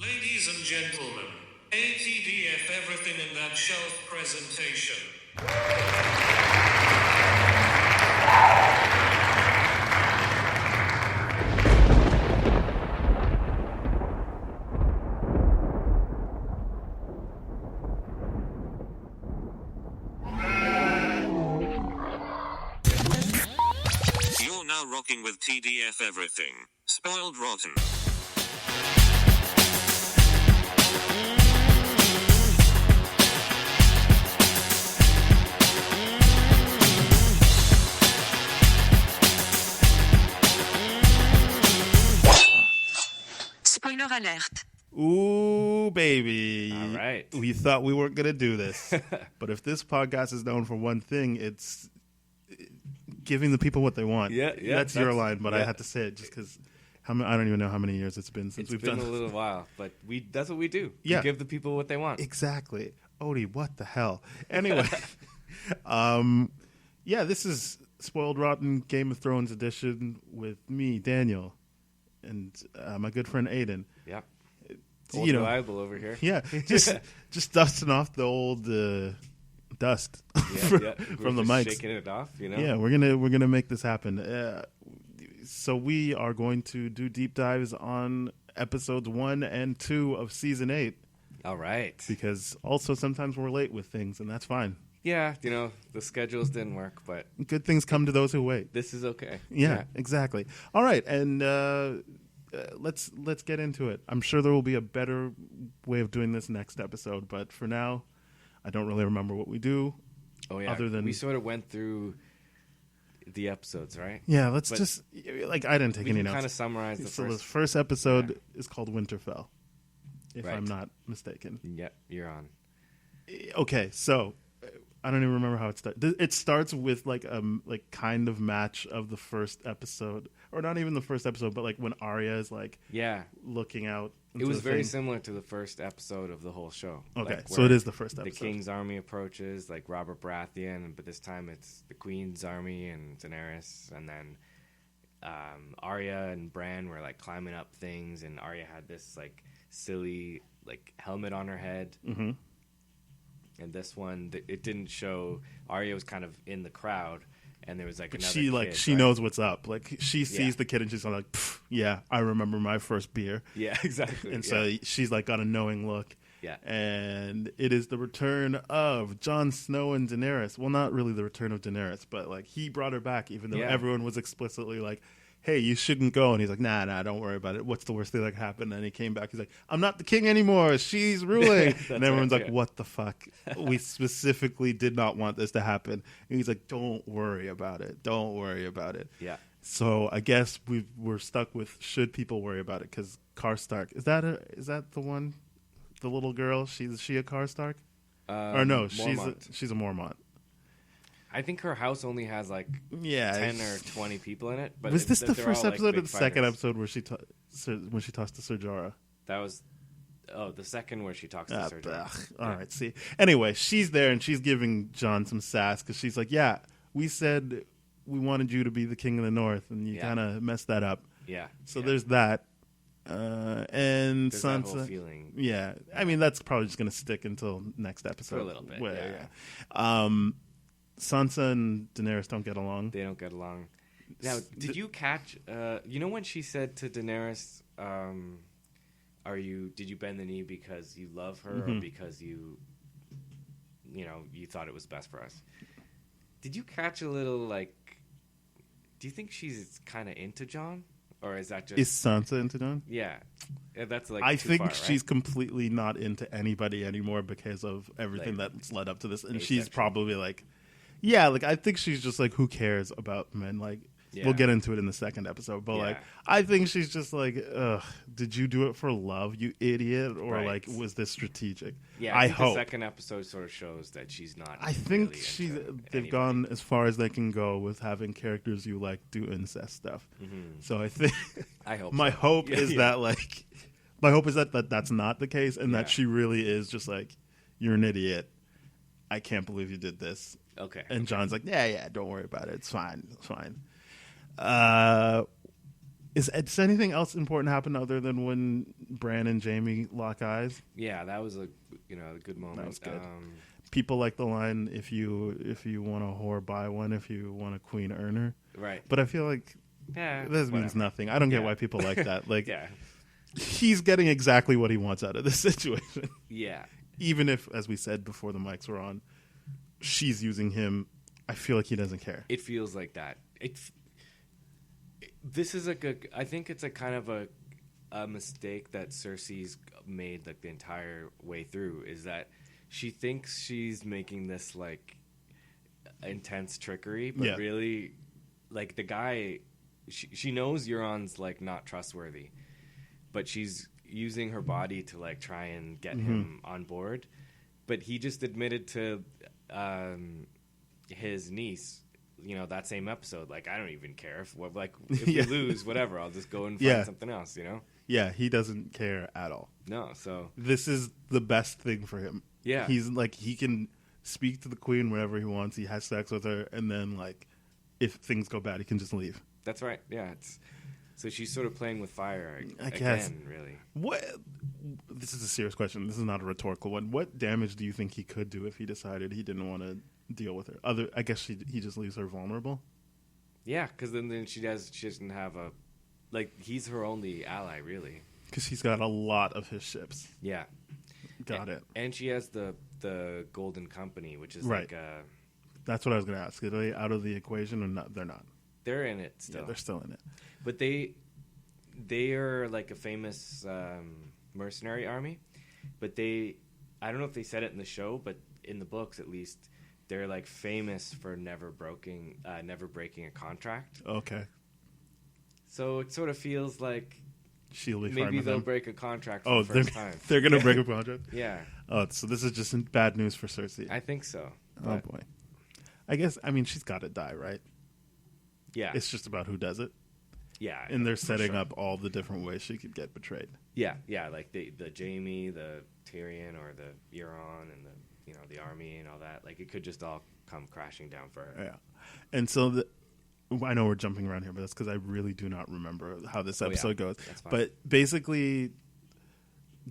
Ladies and gentlemen, ATDF everything in that shelf presentation. You're now rocking with TDF everything. Spoiled rotten. Spoiler alert. Ooh, baby. All right. We thought we weren't going to do this. But if this podcast is known for one thing, it's giving the people what they want. Yeah, That's your line, but I yeah. had to say it just because I don't even know how many years it's been since we've done It's been a this. little while, but that's what we do. Yeah. We give the people what they want. Exactly. Odie, what the hell? Anyway, this is Spoiled Rotten Game of Thrones edition with me, Daniel, and my good friend Aidan. Yeah. You Old know, reliable over here. Yeah, just dusting off the old dust from the mics. Shaking it off, you know? Yeah, we're gonna make this happen. So we are going to do deep dives on episodes 1 and 2 of season 8. All right. Because also sometimes we're late with things, and that's fine. Yeah, the schedules didn't work, but Good things come to those who wait. this is okay. Yeah, exactly. All right, and let's get into it. I'm sure there will be a better way of doing this next episode, but for now, I don't really remember what we do. Oh, yeah. Other than we sort of went through the episodes, right? yeah, I didn't take We any can notes. kind of summarize the So first. the first episode is called Winterfell, if Right. I'm not mistaken. Yep, you're on. Okay, so I don't even remember how it starts. It starts with like kind of match of the first episode, or not even the first episode, but like when Arya is like Yeah. looking out. It into was the very thing. similar to the first episode of the whole show. Okay, Like, so where it is the first the episode. King's army approaches, like Robert Baratheon, but this time it's the Queen's army and Daenerys, and then Arya and Bran were like climbing up things, and Arya had this like silly like helmet on her head. Mm-hmm. And this one, it didn't show. Arya was kind of in the crowd, and there was like But another kid, she right? knows what's up. Like she sees Yeah. the kid and she's like, yeah, I remember my first beer. Yeah, exactly. And so she's like got a knowing look. Yeah. And it is the return of Jon Snow and Daenerys. Well, not really the return of Daenerys, but like he brought her back, even though Yeah. everyone was explicitly like, hey, you shouldn't go. And he's like, nah, don't worry about it. What's the worst thing that could happen? And he came back. He's like, I'm not the king anymore. She's ruling. And everyone's right, like, yeah. what the fuck? We specifically did not want this to happen. And he's like, don't worry about it. Don't worry about it. Yeah. So I guess we're stuck with should people worry about it? Because Karstark, is that the one, the little girl? Is she a Karstark? Or no, Mormont. she's a Mormont. I think her house only has like Yeah, 10 or 20 people in it. But was this the they're first all, like, episode or big the second fighters. episode where when she talks to Ser Jorah? That was the second where she talks to Ser Jorah. All right, see. Anyway, she's there and she's giving Jon some sass because she's like, yeah, we said we wanted you to be the king of the North, and you Yeah. kind of messed that up. Yeah. So yeah. there's that. And There's that whole Sansa. feeling. Yeah, I mean that's probably just going to stick until next episode. For a little bit, Where, yeah. Sansa and Daenerys don't get along. They don't get along. Now, did you catch? When she said to Daenerys, "Did you bend the knee because you love her, Mm-hmm. or because you thought it was best for us?" Did you catch a little like? Do you think she's kind of into Jon, or is that just? Is Sansa into Jon? Yeah, that's like. I too think far, right? she's completely not into anybody anymore because of everything Like, that's led up to this, and she's asexual. probably like, yeah, like I think she's just like, who cares about men? Like, Yeah. we'll get into it in the second episode, but like, Yeah. I think she's just like, ugh, did you do it for love, you idiot, or Right. like, was this strategic? Yeah, I think hope. The second episode sort of shows that she's not. I think really into they've anybody. gone as far as they can go with having characters you like do incest stuff. Mm-hmm. So I think I hope my so. hope Yeah, is yeah. that like my hope is that that's not the case, and Yeah. that she really is just like, you're an idiot. I can't believe you did this. Okay. And John's like, yeah, don't worry about it. It's fine. Does anything else important happen other than when Bran and Jaime lock eyes? Yeah, that was a good moment. That was good. People like the line, if you want a whore, buy one. If you want a queen, earn her. Right. But I feel like this means nothing. I don't get why people like that. Like, he's getting exactly what he wants out of this situation. Yeah. Even if, as we said before the mics were on, she's using him, I feel like he doesn't care. It feels like that. This is I think it's a kind of a mistake that Cersei's made like the entire way through, is that she thinks she's making this like intense trickery, but really, like, the guy, she knows Euron's like not trustworthy, but she's using her body to like try and get him on board. But he just admitted to his niece, that same episode, like, I don't even care if we lose, whatever, I'll just go and find something else, Yeah, he doesn't care at all. No, so this is the best thing for him. Yeah. He's like, he can speak to the queen whenever he wants. He has sex with her, and then, like, if things go bad, he can just leave. That's right. Yeah, so she's sort of playing with fire I guess. again, really. This is a serious question. This is not a rhetorical one. What damage do you think he could do if he decided he didn't want to deal with her? I guess he just leaves her vulnerable. Yeah, because then she doesn't have he's her only ally, really. Because he's got a lot of his ships. Yeah. Got it. And she has the Golden Company, which is right. like That's what I was going to ask. Are they out of the equation or not? They're not. They're in it still. Yeah, they're still in it. But they are like a famous mercenary army. But I don't know if they said it in the show, but in the books at least, they're like famous for never breaking a contract. Okay. So it sort of feels like she'll be maybe they'll break a contract for the first time. They're going to break a contract? Yeah. Oh, so this is just bad news for Cersei. I think so. Oh, boy. I guess, she's got to die, right? Yeah. It's just about who does it. Yeah. And they're setting up all the different ways she could get betrayed. Yeah, like the Jaime, the Tyrion, or the Euron, and the army and all that. Like, it could just all come crashing down for her. Yeah. And so I know we're jumping around here, but that's because I really do not remember how this episode goes. That's fine. But basically,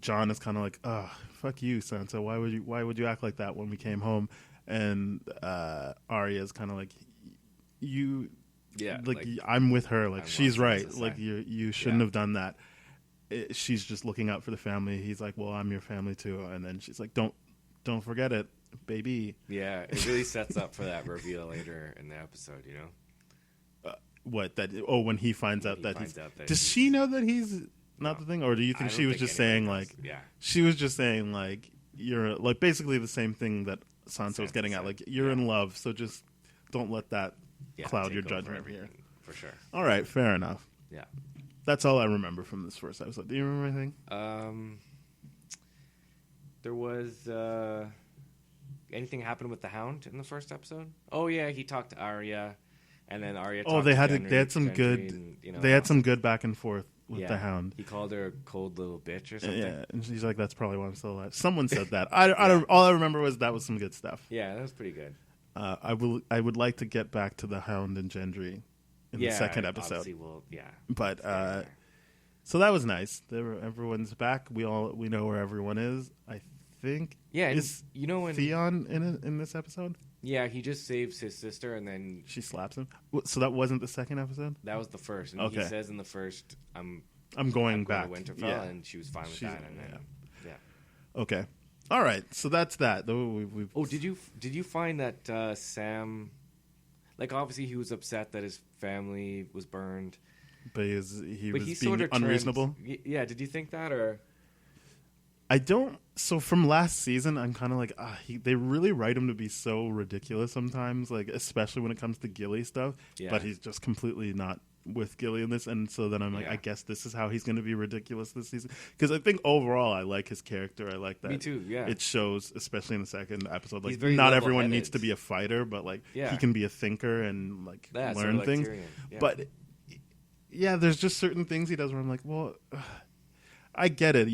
Jon is kind of like, "Oh, fuck you, Sansa. Why would you act like that when we came home?" And Arya is kind of like, "You, like I'm with her. Like, she's right. Like, you shouldn't have done that." She's just looking out for the family. He's like, "Well, I'm your family too." And then she's like, "Don't forget it, baby." Yeah, it really sets up for that reveal later in the episode. What that? Oh, when he finds out that he's. Does she know that he's not the thing, or do you think she was just saying like? Yeah. She was just saying like, you're like basically the same thing that Sansa was getting at. Like, you're in love, so just don't let that cloud your judgment here. For sure. All right, fair enough. Yeah. That's all I remember from this first episode. Do you remember anything? There was anything happened with the Hound in the first episode? Oh yeah, he talked to Arya. And then Arya. They had some good. They had some good back and forth with the Hound. He called her a cold little bitch or something. Yeah, and she's like, "That's probably why I'm still alive." Someone said that. All I remember was that was some good stuff. Yeah, that was pretty good. I would like to get back to the Hound and Gendry in the second episode. But so that was nice. Everyone's back. We know where everyone is. I think. Yeah, is when Theon in this episode? Yeah, he just saves his sister, and then she slaps him. So that wasn't the second episode? That was the first. And he says in the first, I'm going back to Winterfell, and she was fine with that. And then, Okay. All right. So that's that. Did you find that Sam, like, obviously he was upset that his family was burned, but he was being sort of unreasonable? Yeah. Did you think that, or? I don't. So from last season, I'm kind of like, they really write him to be so ridiculous sometimes, like especially when it comes to Gilly stuff. Yeah. But he's just completely not with Gilly in this, and so then I'm like, I guess this is how he's going to be ridiculous this season. Because I think overall, I like his character. I like that. Me too. Yeah. It shows, especially in the second episode, like not everyone needs to be a fighter, but like he can be a thinker and like learn things. Yeah. But there's just certain things he does where I'm like, well, I get it.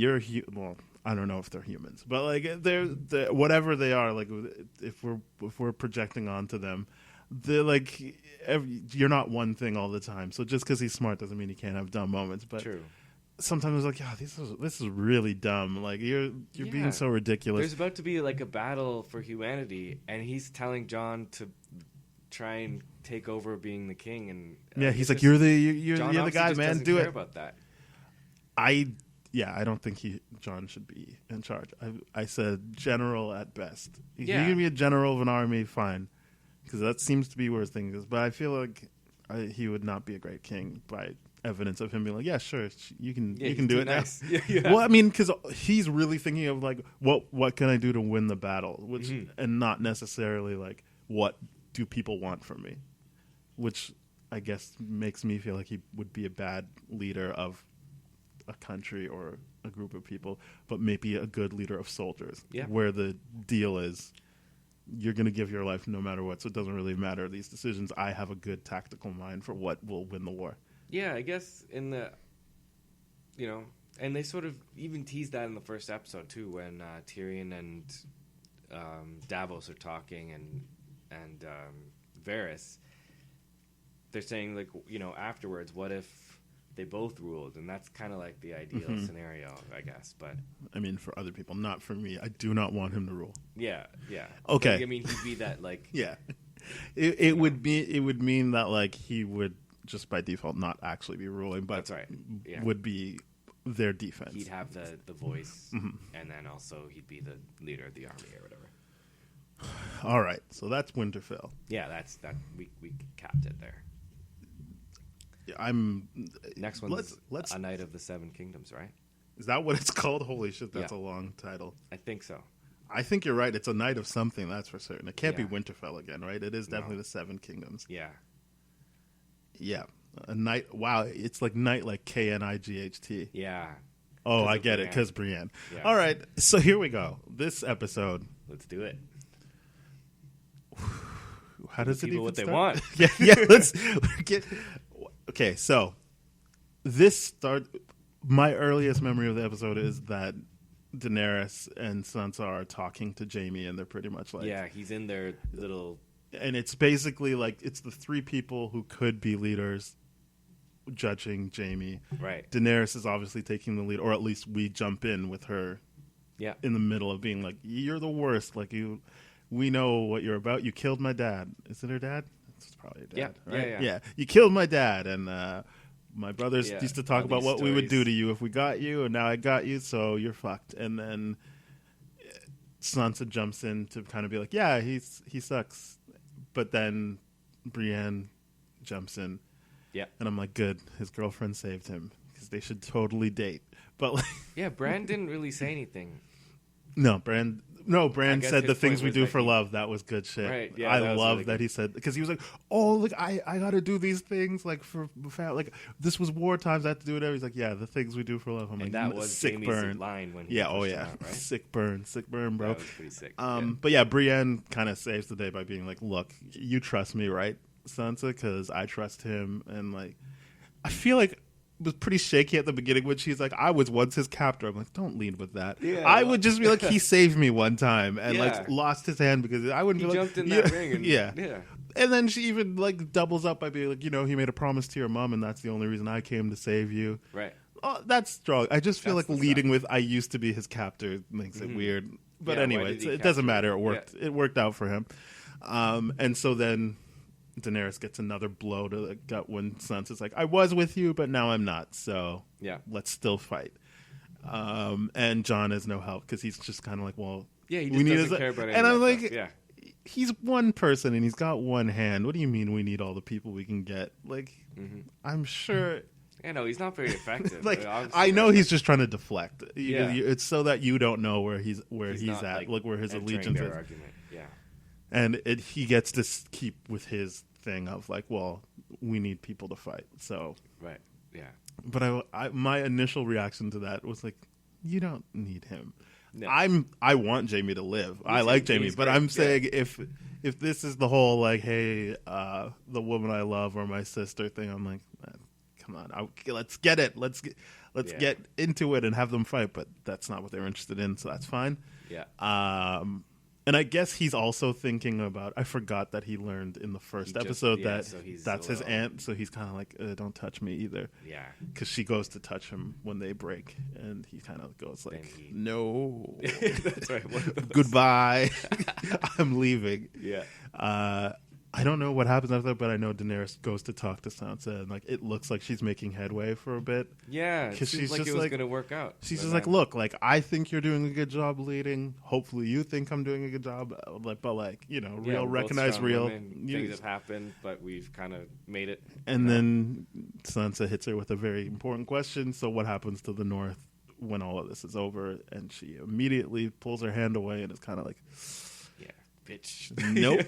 I don't know if they're humans, but like they're whatever they are. Like if we're projecting onto them, they're like you're not one thing all the time. So just because he's smart doesn't mean he can't have dumb moments. But True. sometimes it's like, yeah, this is really dumb. Like you're being so ridiculous. There's about to be like a battle for humanity, and he's telling John to try and take over being the king. And yeah, he's like, you're the guy, man. Doesn't Do care it. About that. I don't think John should be in charge. I said general at best. If Yeah. you can be a general of an army, fine, because that seems to be where things is. But I feel like he would not be a great king by evidence of him being like, yeah, sure, you can do it nice. now. Yeah. Well, I mean, because he's really thinking of like, what can I do to win the battle, which and not necessarily like what do people want from me, which I guess makes me feel like he would be a bad leader of a country or a group of people, but maybe a good leader of soldiers. Yeah. Where the deal is, you're going to give your life no matter what, so it doesn't really matter these decisions. I have a good tactical mind for what will win the war. Yeah, I guess in the, and they sort of even teased that in the first episode too, when Tyrion and Davos are talking and Varys. They're saying like, afterwards, what if they both ruled? And that's kind of like the ideal scenario, I guess. But I mean, for other people, not for me. I do not want him to rule. yeah. Okay. Like, I mean, he'd be that like. Yeah, it would mean that like he would just by default not actually be ruling, but That's right. Yeah. would be their defense. He'd have the voice, and then also he'd be the leader of the army or whatever. All right, so that's Winterfell. Yeah, that's we capped it there. Next one's let's A Night of the Seven Kingdoms, right? Is that what it's called? Holy shit, that's Yeah. a long title. I think so. I think you're right. It's a night of something, that's for certain. It can't be Yeah. Winterfell again, right? It is definitely No. the Seven Kingdoms. Yeah. Yeah. A night. Wow, it's like night like Knight. Yeah. Oh, 'Cause I of get it, Brienne. because Brienne. Yeah. All right, so here we go. This episode, Let's do it. how does it People even what they start? want. yeah, let's get. Okay, so my earliest memory of the episode is that Daenerys and Sansa are talking to Jaime, and they're pretty much like, Yeah, he's in their little. and it's basically like it's the three people who could be leaders judging Jaime. Right. Daenerys is obviously taking the lead, or at least we jump in with her Yeah. in the middle of being like, "You're the worst. Like we know what you're about. You killed my dad. Is it her dad? It's probably her dad. Yeah, right? yeah. You killed my dad, and my brothers Yeah, used to talk all about these what we would do stories. to you if we got you, and now I got you, so you're fucked." And then Sansa jumps in to kind of be like, "Yeah, he sucks," but then Brienne jumps in. Yeah. And I'm like, good, his girlfriend saved him because they should totally date. But like, Yeah, Bran didn't really say anything. Bran guess said the his things point we was do that for he- love. That was good shit. Right, yeah, I that was love really that good. he said, because he was like, oh, look, I got to do these things like like this was war times. I had to do whatever. He's like, yeah, the things we do for love. I'm And like, that was sick Jaime's burn. line when he Yeah, pushed oh him yeah, out, right? sick burn, bro. That was pretty sick. But yeah, Brienne kind of saves the day by being like, look, you trust me, right, Sansa? Because I trust him. And like, I feel like it was pretty shaky at the beginning when she's like, I was once his captor. I'm like, don't lead with that. Yeah. I would just be like, he saved me one time and Yeah. like lost his hand because I wouldn't He be like, jumped in that ring and yeah. yeah. And then she even like doubles up by being like, he made a promise to your mom, and that's the only reason I came to save you. Right. Oh, that's strong. I just feel That's like the leading stuff. with "I used to be his captor" makes it weird. But Yeah, why anyway, did he it doesn't capture matter. him? It worked. Yeah. It worked out for him. And so then Daenerys gets another blow to the gut when Sansa's like, "I was with you, but now I'm not. So Yeah. let's still fight." And Jon has no help because he's just kind of like, "Well, Yeah, he we just need doesn't his-" care about any And of I'm that like, stuff. Yeah. he's one person and he's got one hand. What do you mean we need all the people we can get? Like, I'm sure. Yeah, no, he's not very effective. Like, Obviously, I know he's just trying to deflect. Yeah. It's so that you don't know where he's not, at. like, Look where his entering allegiance their is, argument. Yeah. and he gets to keep with his thing of like, well, we need people to fight. So, Right. Yeah. but my initial reaction to that was like, you don't need him. No. I want Jaime to live. I too. like Jaime, He's but great. I'm Yeah. saying if this is the whole like, hey, the woman I love or my sister thing, I'm like, come on, let's get it. Let's Yeah. get into it and have them fight. But that's not what they're interested in, so that's fine. Yeah. And I guess he's also thinking about, I forgot that he learned in the first episode that so he's that's a his little- aunt, so he's kind of like, don't touch me either. Yeah. Because she goes to touch him when they break, and he kind of goes like, Then he- no. That's right. One of those. Goodbye. I'm leaving. Yeah. I don't know what happens after that, but I know Daenerys goes to talk to Sansa, and like it looks like she's making headway for a bit. Yeah. It 'Cause seems she's like just it was like- going to work out. She's But just like, then- look, like I think you're doing a good job leading. Hopefully, you think I'm doing a good job. But like, you know, Yeah, real, we're both recognize strong real. women. Things have happened, but we've kind of made it. And then Sansa hits her with a very important question. So, what happens to the North when all of this is over? And she immediately pulls her hand away and is kind of like, Yeah. Bitch. nope,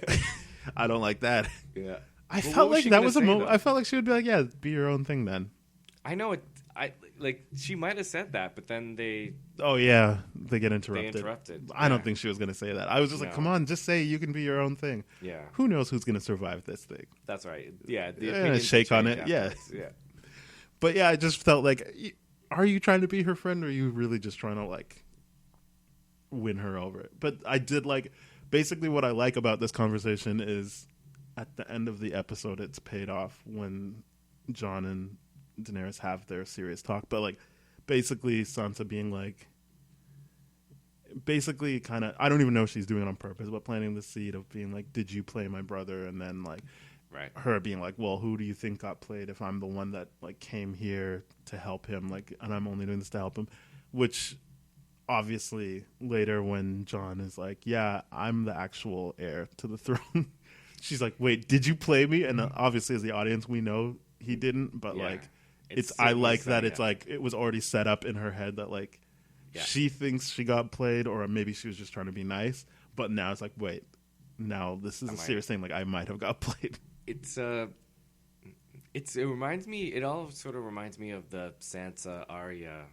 I don't like that. Yeah. I Well, felt what was like she that gonna was a say, moment. though? I felt like she would be like, yeah, be your own thing then. I know it. I like she might have said that, but then they Oh, yeah, they get interrupted. interrupted. I don't Yeah. think she was going to say that. I was just like, No. come on, just say you can be your own thing. Yeah, Who knows who's going to survive this thing? that's right. Yeah, the Yeah, opinions shake on change it, yeah. afterwards. Yeah. But yeah, I just felt like, are you trying to be her friend, or are you really just trying to like win her over? But I did like, basically what I like about this conversation is at the end of the episode, it's paid off when Jon and Daenerys have their serious talk. But like, basically Sansa being like, basically kind of, I don't even know if she's doing it on purpose, but planting the seed of being like, did you play my brother? And then like, Right. her being like, well, who do you think got played if I'm the one that like came here to help him, like, and I'm only doing this to help him? Which obviously later when Jon is like, yeah, I'm the actual heir to the throne, she's like, wait, did you play me? And obviously as the audience we know he didn't, but Yeah. like It's I simple like as that that, it's yeah. like it was already set up in her head that like Yeah. she thinks she got played, or maybe she was just trying to be nice, but now it's like, wait, now this is a might- serious thing, like I might have got played. It reminds me. It all sort of reminds me of the Sansa Arya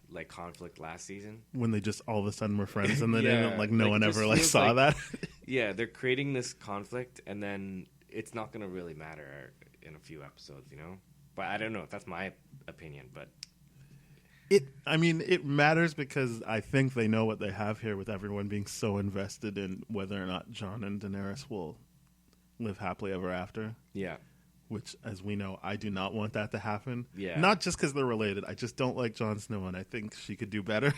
like conflict last season. When they just all of a sudden were friends, and then Yeah, like no like, one it just ever like feels saw like- that. Yeah, they're creating this conflict, and then it's not going to really matter in a few episodes, you know. But I don't know. That's my opinion. But I mean, it matters because I think they know what they have here with everyone being so invested in whether or not Jon and Daenerys will live happily ever after. yeah, Which, as we know, I do not want that to happen. Yeah. Not just because they're related. I just don't like Jon Snow, and I think she could do better.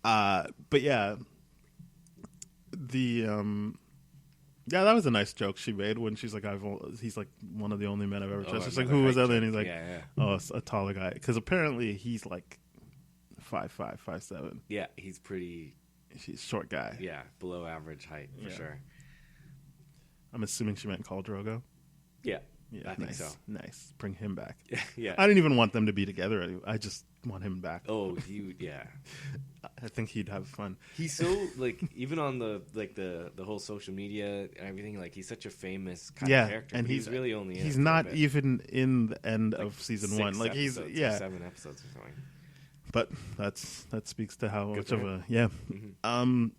But yeah, yeah, that was a nice joke she made when she's like, he's like one of the only men I've ever trusted. I've She's like, never who was hiked that? And you. he's like, Yeah. oh, it's a taller guy. Because apparently he's like 5'5", 5'7". Yeah, he's pretty. He's a short guy. Yeah, below average height for Yeah. sure. I'm assuming she meant Khal Drogo. Yeah, Yeah, I think nice, so. Nice. Bring him back. Yeah. I didn't even want them to be together. I just want him back. Oh, yeah. I think he'd have fun. He's so like even on the whole social media and everything. Like he's such a famous kind Yeah, of character, and but he's really only. In he's it for a not bit. even in the end Like of season 6 one. Like he's episodes or yeah. 7 episodes or something. But that speaks to how Good much for of him. a yeah. Mhm.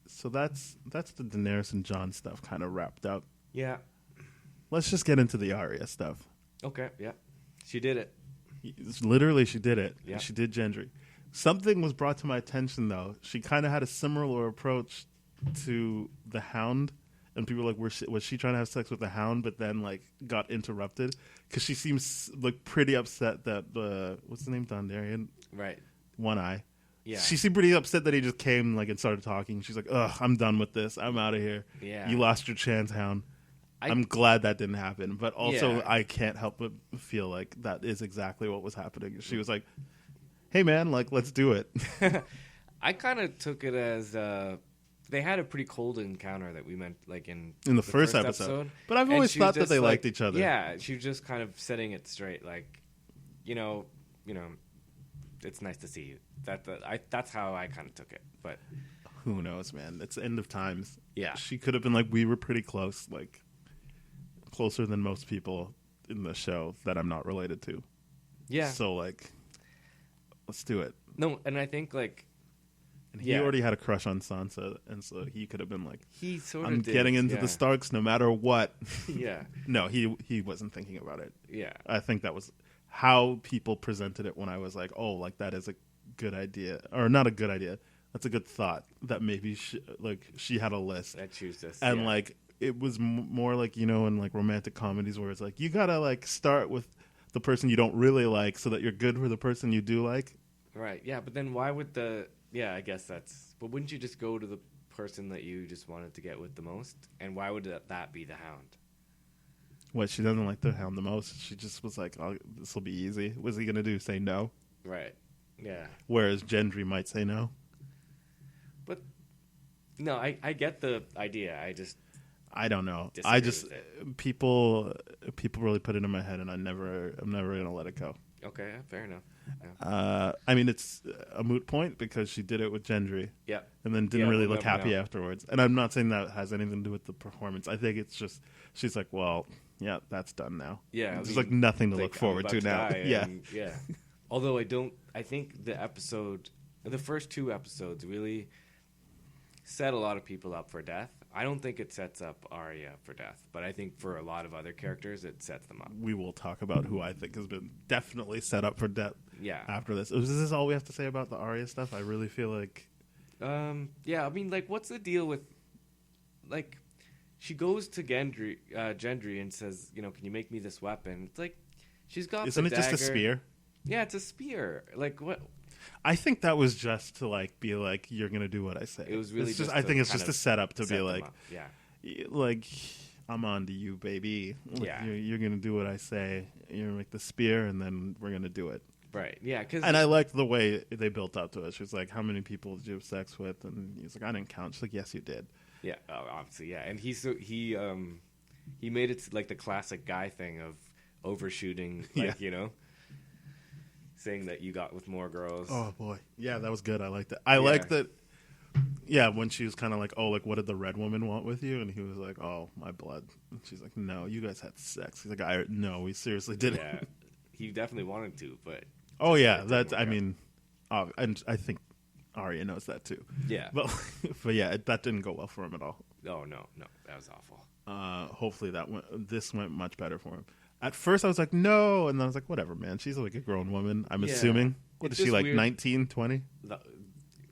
So that's the Daenerys and Jon stuff kind of wrapped up. Yeah. Let's just get into the Arya stuff. Okay. Yeah. She did it. Literally, she did it. Yeah. She did Gendry. Something was brought to my attention though. She kind of had a similar approach to the Hound, and people were like, was she trying to have sex with the Hound? But then like got interrupted because she seems like pretty upset that what's the name, Dondarrion, Right. One Eye. Yeah. She seemed pretty upset that he just came like and started talking. She's like, ugh, I'm done with this. I'm out of here. Yeah. You lost your chance, Hound. I- I'm glad that didn't happen. But also, Yeah. I can't help but feel like that is exactly what was happening. She was like, hey, man, like, let's do it. I kind of took it as they had a pretty cold encounter that we meant like in The first episode. But I've And always she was thought that just they like- liked each other. Yeah, she was just kind of setting it straight, like, you know, it's nice to see you. That's how I kind of took it. But Who knows, man? It's the end of times. Yeah. She could have been like, we were pretty close, like, closer than most people in the show that I'm not related to. yeah, So, like, let's do it. no, and I think like And he Yeah. already had a crush on Sansa, and so he could have been like, he sort of I'm getting into the Starks no matter what. Yeah, No, he wasn't thinking about it. yeah, I think that was how people presented it when I was like, oh, like that is a good idea. Or not a good idea. That's a good thought. That maybe she had a list. I choose this. And yeah. like it was more like, in like romantic comedies where it's like you gotta like start with the person you don't really like so that you're good for the person you do like. Right. Yeah, but then why would I guess that's. But wouldn't you just go to the person that you just wanted to get with the most? And why would that be the Hound? What, she doesn't like the Hound the most? She just was like, "Oh, this will be easy." What's he gonna do? Say no? Right. Yeah. Whereas Gendry might say no. But no, I get the idea. I don't know. Disagree with it. People really put it in my head, and I'm never gonna let it go. Okay, fair enough. Yeah. I mean, it's a moot point because she did it with Gendry, Yeah. and then didn't Yeah, really we'll look never happy know. afterwards. And I'm not saying that has anything to do with the performance. I think it's just she's like, well, yeah, that's done now. Yeah, there's I like mean, nothing to like, look I'm forward about to now. die, Yeah, and, yeah. Although I think the first two episodes really set a lot of people up for death. I don't think it sets up Arya for death, but I think for a lot of other characters, it sets them up. we will talk about who I think has been definitely set up for death. Yeah. After this, is this all we have to say about the Arya stuff? I really feel like Yeah, I mean, like, what's the deal with, like, she goes to Gendry and says, can you make me this weapon? It's like, she's got isn't the it just a dagger. spear? Yeah, it's a spear. Like, what? I think that was just to like be like, you're gonna do what I say. It was really It's just I to think it's kind just a of setup to set be them like, up. Yeah. like I'm on to you, baby. Like, Yeah. you're gonna do what I say. You're gonna make the spear, and then we're gonna do it. Right. Yeah. Cause And I liked the way they built up to it. She was like, "How many people did you have sex with?" And he's like, "I didn't count." She's like, "Yes, you did." yeah. Obviously. Yeah. And he made it like the classic guy thing of overshooting. Like, saying that you got with more girls. Oh boy, yeah, that was good. I liked it. I liked that. Yeah, when she was kind of like, "Oh, like what did the red woman want with you?" And he was like, "Oh, my blood." And she's like, "No, you guys had sex." He's like, "No, we seriously didn't." Yeah. He definitely wanted to, but Oh yeah, it that's. didn't I work out. mean, and I think Arya knows that too. yeah. But yeah, that didn't go well for him at all. Oh no, that was awful. Hopefully this went much better for him. At first I was like, no, and then I was like, whatever, man. She's like a grown woman. I'm Yeah. assuming. What It's is she just like, weird. 19, 20? The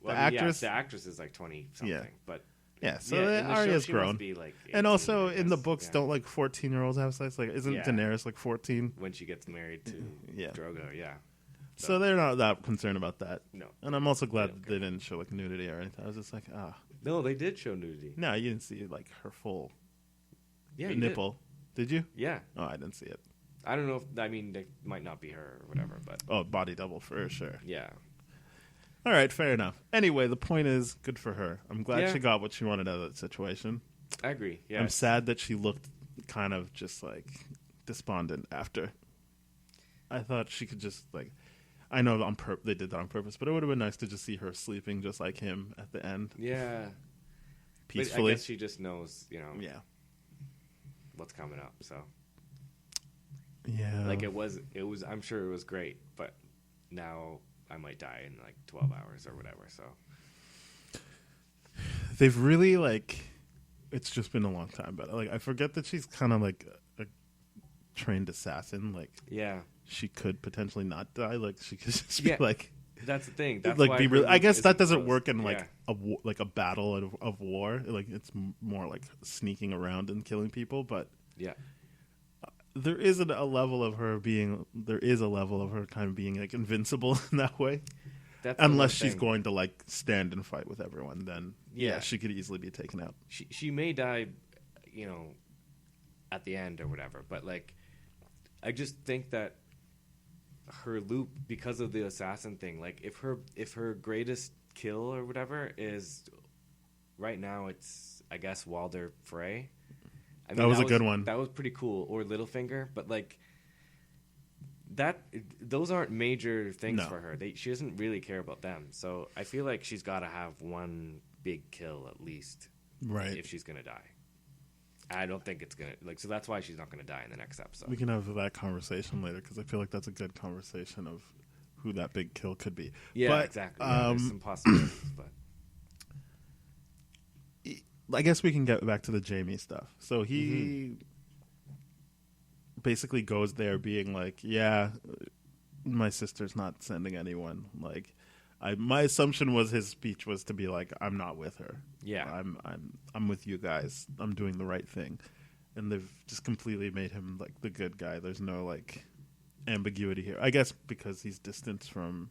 actress? the actress is like 20 something, Yeah. but Yeah, so in the show, Arya's she grown. must be like 18, And also I in the guess. books, Yeah. don't like 14-year-olds have sex? Like, isn't Yeah. Daenerys like 14? when she gets married to Yeah. Drogo, yeah. So they're not that concerned about that. No. And I'm also glad don't they didn't show like nudity or anything. I was just like, No, they did show nudity. no, you didn't see like her full Yeah, you nipple. Did you? Did. Yeah. Oh, I didn't see it. I don't know if it might not be her or whatever, but Oh, body double for sure. yeah. All right, fair enough. Anyway, the point is, good for her. I'm glad Yeah. she got what she wanted out of that situation. I agree. Yeah. I'm sad that she looked kind of just like despondent after. I thought she could just like, I know they did that on purpose, but it would have been nice to just see her sleeping just like him at the end, Yeah. peacefully. But I guess she just knows, Yeah, what's coming up. So yeah. like it was I'm sure it was great, but now I might die in like 12 hours or whatever. So They've really like, it's just been a long time, but like I forget that she's kind of like a trained assassin. Like yeah, she could potentially not die. Like she could just Yeah. be like. that's the thing. That's Like why be her really. I look guess that isn't doesn't closed. work in like Yeah. a battle of war. Like it's more like sneaking around and killing people. But Yeah. there isn't a level of her being. There is a level of her kind of being like invincible in that way. That's the Unless one she's thing. going to like stand and fight with everyone, then Yeah. she could easily be taken out. She may die, at the end or whatever. But like, I just think that her loop, because of the assassin thing, like if her greatest kill or whatever is right now, it's I guess Walder Frey. I mean, That was a good one. That was pretty cool. Or Littlefinger, but like. Those aren't major things No. for her. She doesn't really care about them. So I feel like she's got to have one big kill at least Right. if she's gonna die. I don't think it's gonna so that's why she's not gonna die in the next episode. We can have that conversation later because I feel like that's a good conversation of who that big kill could be. Yeah, But, exactly. Yeah, there's some possibilities, but I guess we can get back to the Jamie stuff. So he basically goes there being like, yeah, my sister's not sending anyone. Like, My assumption was his speech was to be like, I'm not with her. Yeah. I'm with you guys. I'm doing the right thing. And they've just completely made him like the good guy. There's no like ambiguity here. I guess because he's distanced from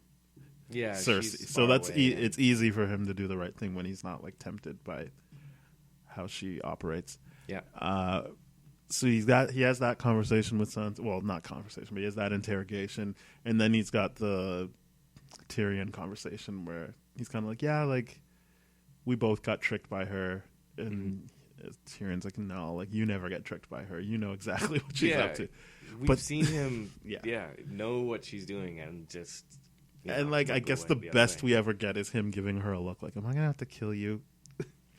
Cersei. So that's it's easy for him to do the right thing when he's not like tempted by how she operates. Yeah. So he has that conversation with Sansa. Well, not conversation, but he has that interrogation, and then he's got the Tyrion conversation where he's kind of like, yeah, like we both got tricked by her, and Tyrion's like, no, like you never get tricked by her. You know exactly what she's up to. We've seen him, know what she's doing, and just and like I guess the best we ever get is him giving her a look like, am I gonna have to kill you?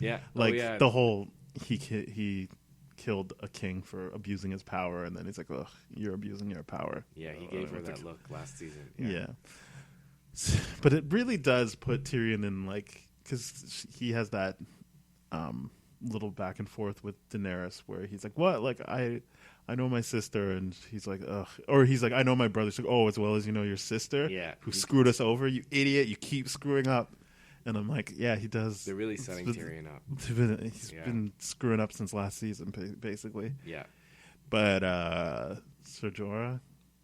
Yeah, like the whole he killed a king for abusing his power, and then he's like, ugh, you're abusing your power. Yeah, he gave her that look last season. Yeah. But it really does put Tyrion in, like, because he has that little back and forth with Daenerys where he's like, what? Like, I know my sister, and he's like, ugh. Or he's like, I know my brother. She's like, oh, as well as you know your sister? Yeah. Who screwed us over, you idiot. You keep screwing up. And I'm like, yeah, he does. They're really setting Tyrion up. He's been screwing up since last season, basically. Yeah. But Ser Jorah,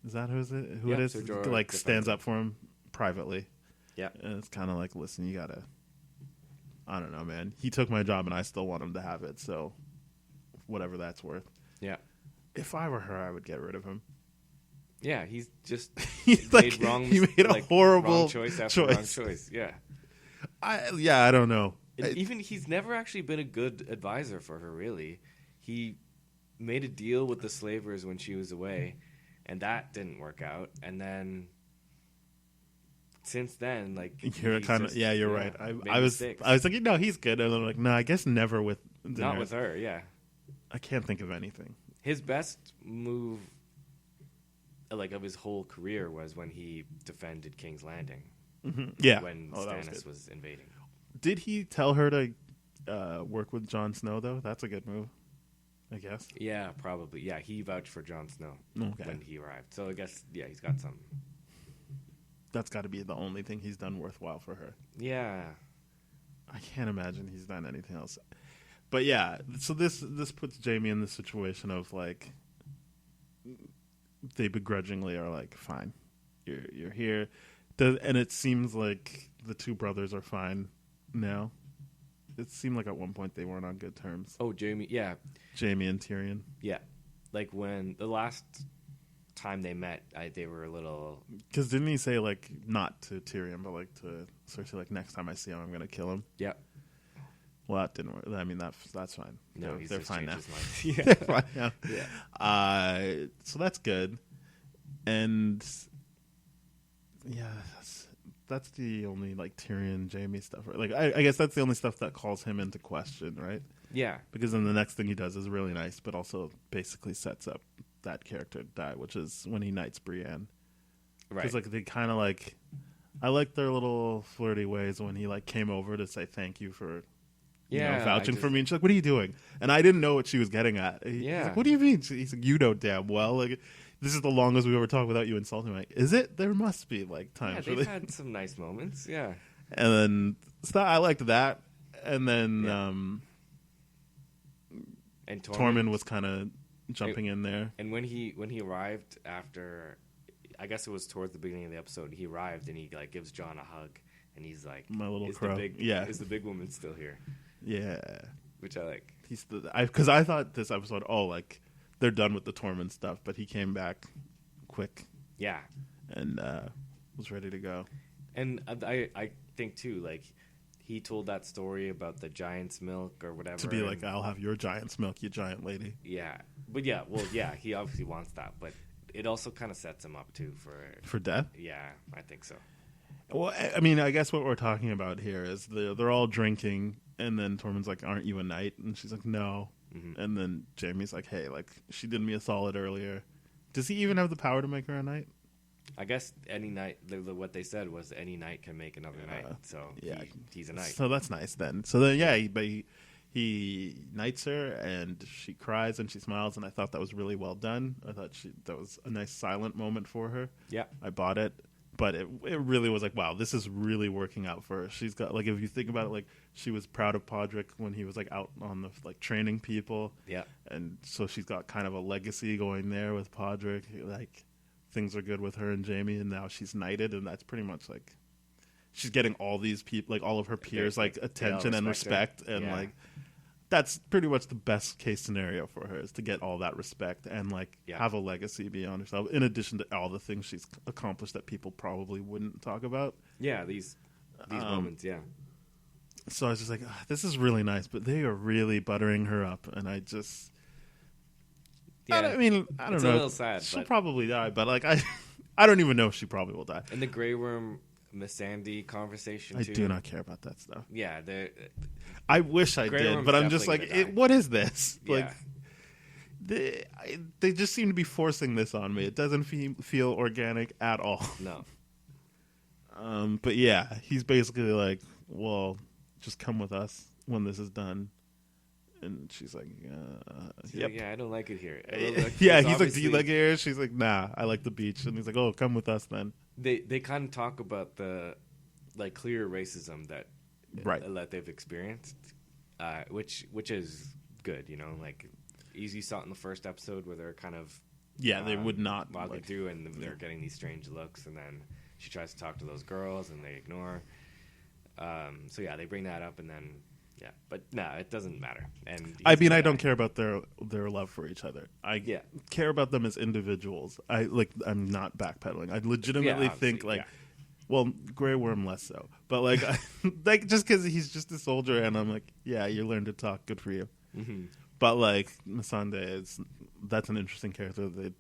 is that who it is? Ser Jorah like stands up for him privately. Yeah. And it's kind of like, listen, you gotta, I don't know, man. He took my job and I still want him to have it, so whatever that's worth. Yeah. If I were her, I would get rid of him. Yeah, he's just he made a horrible wrong choice after wrong choice. Yeah. I don't know. Even he's never actually been a good advisor for her, really. He made a deal with the slavers when she was away, and that didn't work out. And then since then, like you're right. I was thinking, no, he's good, and I'm like, no, I guess never with Daenerys. Not with her. Yeah, I can't think of anything. His best move, like of his whole career, was when he defended King's Landing. Mm-hmm. Yeah, when Stannis was invading. Did he tell her to work with Jon Snow though? That's a good move, I guess. Yeah, probably. Yeah, he vouched for Jon Snow when he arrived. So I guess he's got some. That's got to be the only thing he's done worthwhile for her. Yeah, I can't imagine he's done anything else. But yeah, so this puts Jaime in the situation of like they begrudgingly are like, fine, you're here. And it seems like the two brothers are fine now. It seemed like at one point they weren't on good terms. Oh, Jaime and Tyrion. Yeah. Like when the last time they met, they were a little... Because didn't he say, like, not to Tyrion, but, like, to Cersei, like, next time I see him, I'm going to kill him? Yeah. Well, that didn't work. I mean, that's fine. No, they're fine now. Yeah. They're fine now. Yeah. So that's good. And... yeah, that's the only like Tyrion, Jaime stuff. Right? Like I guess that's the only stuff that calls him into question, right? Yeah. Because then the next thing he does is really nice, but also basically sets up that character to die, which is when he knights Brienne. Right. Because like they kind of like, I like their little flirty ways when he like came over to say thank you for, vouching for me. And she's like, "What are you doing?" And I didn't know what she was getting at. He's like, "What do you mean?" He's like, "You know damn well. Like, this is the longest we've ever talked without you insulting me." Like, is it? There must be like times. Yeah, they've had some nice moments. Yeah. And then I liked that. And then and Tormund was kind of jumping in there. And when he arrived after, I guess it was towards the beginning of the episode, he arrived and he like gives Jon a hug, and he's like, "My little crow." Is the big woman still here? Yeah. Which I like. Because I thought this episode, like they're done with the Tormund stuff, but he came back quick. Yeah. And was ready to go. And I think too, like he told that story about the giant's milk or whatever. To be like, I'll have your giant's milk, you giant lady. Yeah. But he obviously wants that, but it also kind of sets him up too for death. Yeah, I think so. Well, I mean, I guess what we're talking about here is they're all drinking, and then Tormund's like, "Aren't you a knight?" And she's like, "No." Mm-hmm. And then Jaime's like, "Hey, like she did me a solid earlier. Does he even have the power to make her a knight?" I guess any knight. What they said was any knight can make another knight. So yeah, he's a knight. So that's nice then. So then he knights her, and she cries and she smiles, and I thought that was really well done. I thought that was a nice silent moment for her. Yeah, I bought it. But it really was like, wow, this is really working out for her. She's got, like, if you think about it, like, she was proud of Podrick when he was, like, out on the, like, training people. Yeah. And so she's got kind of a legacy going there with Podrick. Like, things are good with her and Jamie, and now she's knighted, and that's pretty much, like, she's getting all these people, like, all of her peers, like, attention and respect. And, like, that's pretty much the best case scenario for her, is to get all that respect and, like, have a legacy beyond herself, in addition to all the things she's accomplished that people probably wouldn't talk about. Yeah, these moments, yeah. So I was just like, this is really nice, but they are really buttering her up, and I just... Yeah. I don't know. It's a little sad. She'll probably die, but, like, I don't even know if she probably will die. And the Grey Worm Miss Sandy conversation, I too. do not care about that stuff. Yeah, I wish I did, but I'm just like, what is this? Yeah. Like, they just seem to be forcing this on me. It doesn't feel organic at all. No. But yeah, he's basically like, well, just come with us when this is done. And she's like, yep. Yeah, I don't like it here. Yeah, he's like, do you like it here? She's like, nah, I like the beach. And he's like, oh, come with us then. They kind of talk about the, like, clear racism that they've experienced, which is good, you know, like, you saw it in the first episode where they're kind of they would not walking through, and they're getting these strange looks, and then she tries to talk to those girls and they ignore. So yeah, they bring that up, and then but no, it doesn't matter. And I mean, I don't care about their love for each other. I care about them as individuals. I'm not backpedaling. I legitimately think well, Grey Worm less so, but like, like just because he's just a soldier, and I'm like, yeah, you learned to talk, good for you. Mm-hmm. But like Missandei, that's an interesting character that they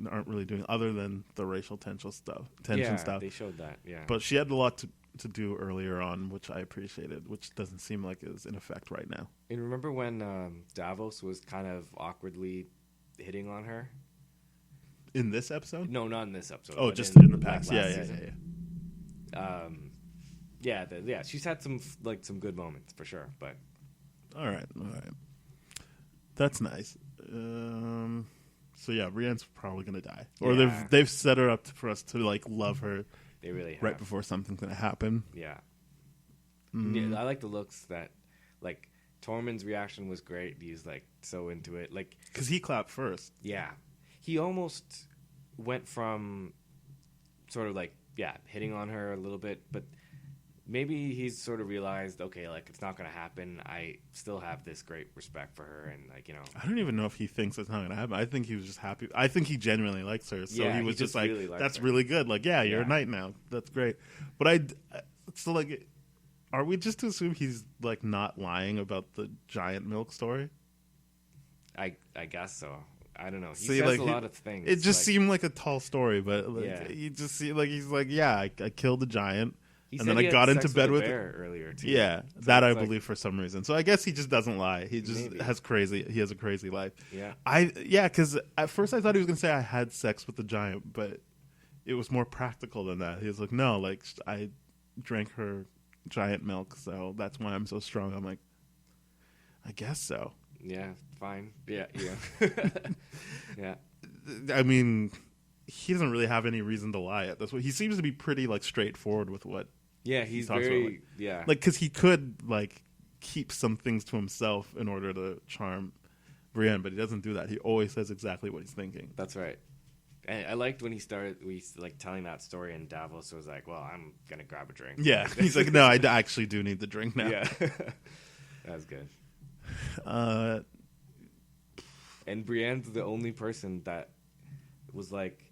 aren't really doing other than the racial tension stuff. They showed that, But she had a lot to do earlier on, which I appreciated, which doesn't seem like is in effect right now. And remember when Davos was kind of awkwardly hitting on her? In this episode? No, not in this episode. Oh, just in the past. Like, Yeah. She's had some good moments for sure, but all right. That's nice. So yeah, Brienne's probably gonna die, or they've set her up for us to like love her. They really have. Right before something's gonna happen. Yeah. Yeah, I like the looks that, like, Tormund's reaction was great. He's like so into it, like, because he clapped first. Yeah, he almost went from sort of like hitting on her a little bit, but maybe he's sort of realized, okay, like, it's not going to happen. I still have this great respect for her, and, like, you know. I don't even know if he thinks it's not going to happen. I think he was just happy. I think he genuinely likes her, so he was just like, really that's her. Really good. Like, you're a knight now. That's great. But so, like, are we just to assume he's, like, not lying about the giant milk story? I guess so. I don't know. He says like, a lot of things. It just seemed like a tall story, but like, he just seemed like he's like, I killed a giant. And then I got into bed with her earlier too. Yeah, so that I believe for some reason. So I guess he just doesn't lie. He just has a crazy life. Yeah. Because at first I thought he was gonna say I had sex with the giant, but it was more practical than that. He was like, no, like I drank her giant milk, so that's why I'm so strong. I'm like, I guess so. Yeah, fine. Yeah. Yeah. I mean, he doesn't really have any reason to lie. That's what he seems to be pretty like straightforward with what. Yeah, he's very like, because he could like keep some things to himself in order to charm Brienne, but he doesn't do that. He always says exactly what he's thinking. That's right. And I liked when he started telling that story, and Davos was like, "Well, I'm gonna grab a drink." Yeah, he's like, "No, I actually do need the drink now." Yeah, that was good. And Brienne's the only person that was like,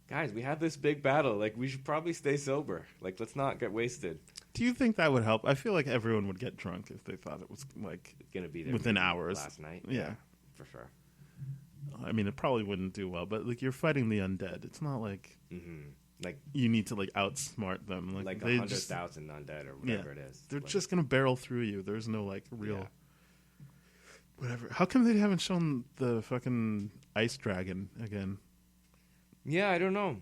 guys, we had this big battle. Like, we should probably stay sober. Like, let's not get wasted. Do you think that would help? I feel like everyone would get drunk if they thought it was, like, going to be there within hours. Last night. Yeah. For sure. I mean, it probably wouldn't do well, but, like, you're fighting the undead. It's not like, like you need to, like, outsmart them. Like 100,000 undead or whatever it is. They're just going to barrel through you. There's no, like, real... Whatever. How come they haven't shown the fucking ice dragon again? Yeah, I don't know.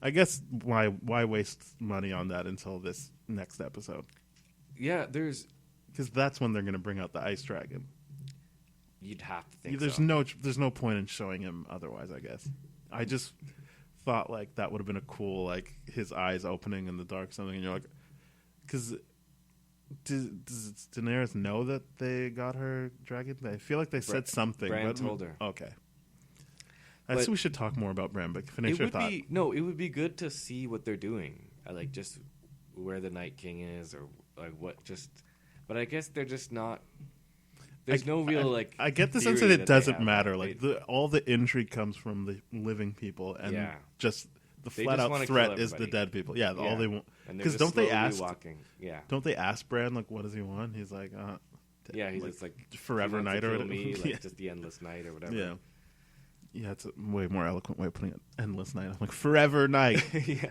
I guess why waste money on that until this next episode? Yeah, because that's when they're going to bring out the ice dragon. You'd have to think there's no point in showing him otherwise, I guess. I just thought like that would have been a cool like his eyes opening in the dark something, and you're like, because does Daenerys know that they got her dragon? I feel like they said something. Bran told her. Okay. I think we should talk more about Bran, but finish your thought. It would be good to see what they're doing. Like just where the Night King is, or like what. Just, but I guess they're just not. There's no real like. I get the sense that it doesn't matter. Like all the intrigue comes from the living people, and just the flat out threat is the dead people. Yeah, all they want. Because don't they ask? Walking. Yeah. Don't they ask Bran like, what does he want? He's like, he's just like forever night or me, like just the endless night or whatever. Yeah. Yeah, it's a way more eloquent way of putting it. Endless night. I'm like, forever night.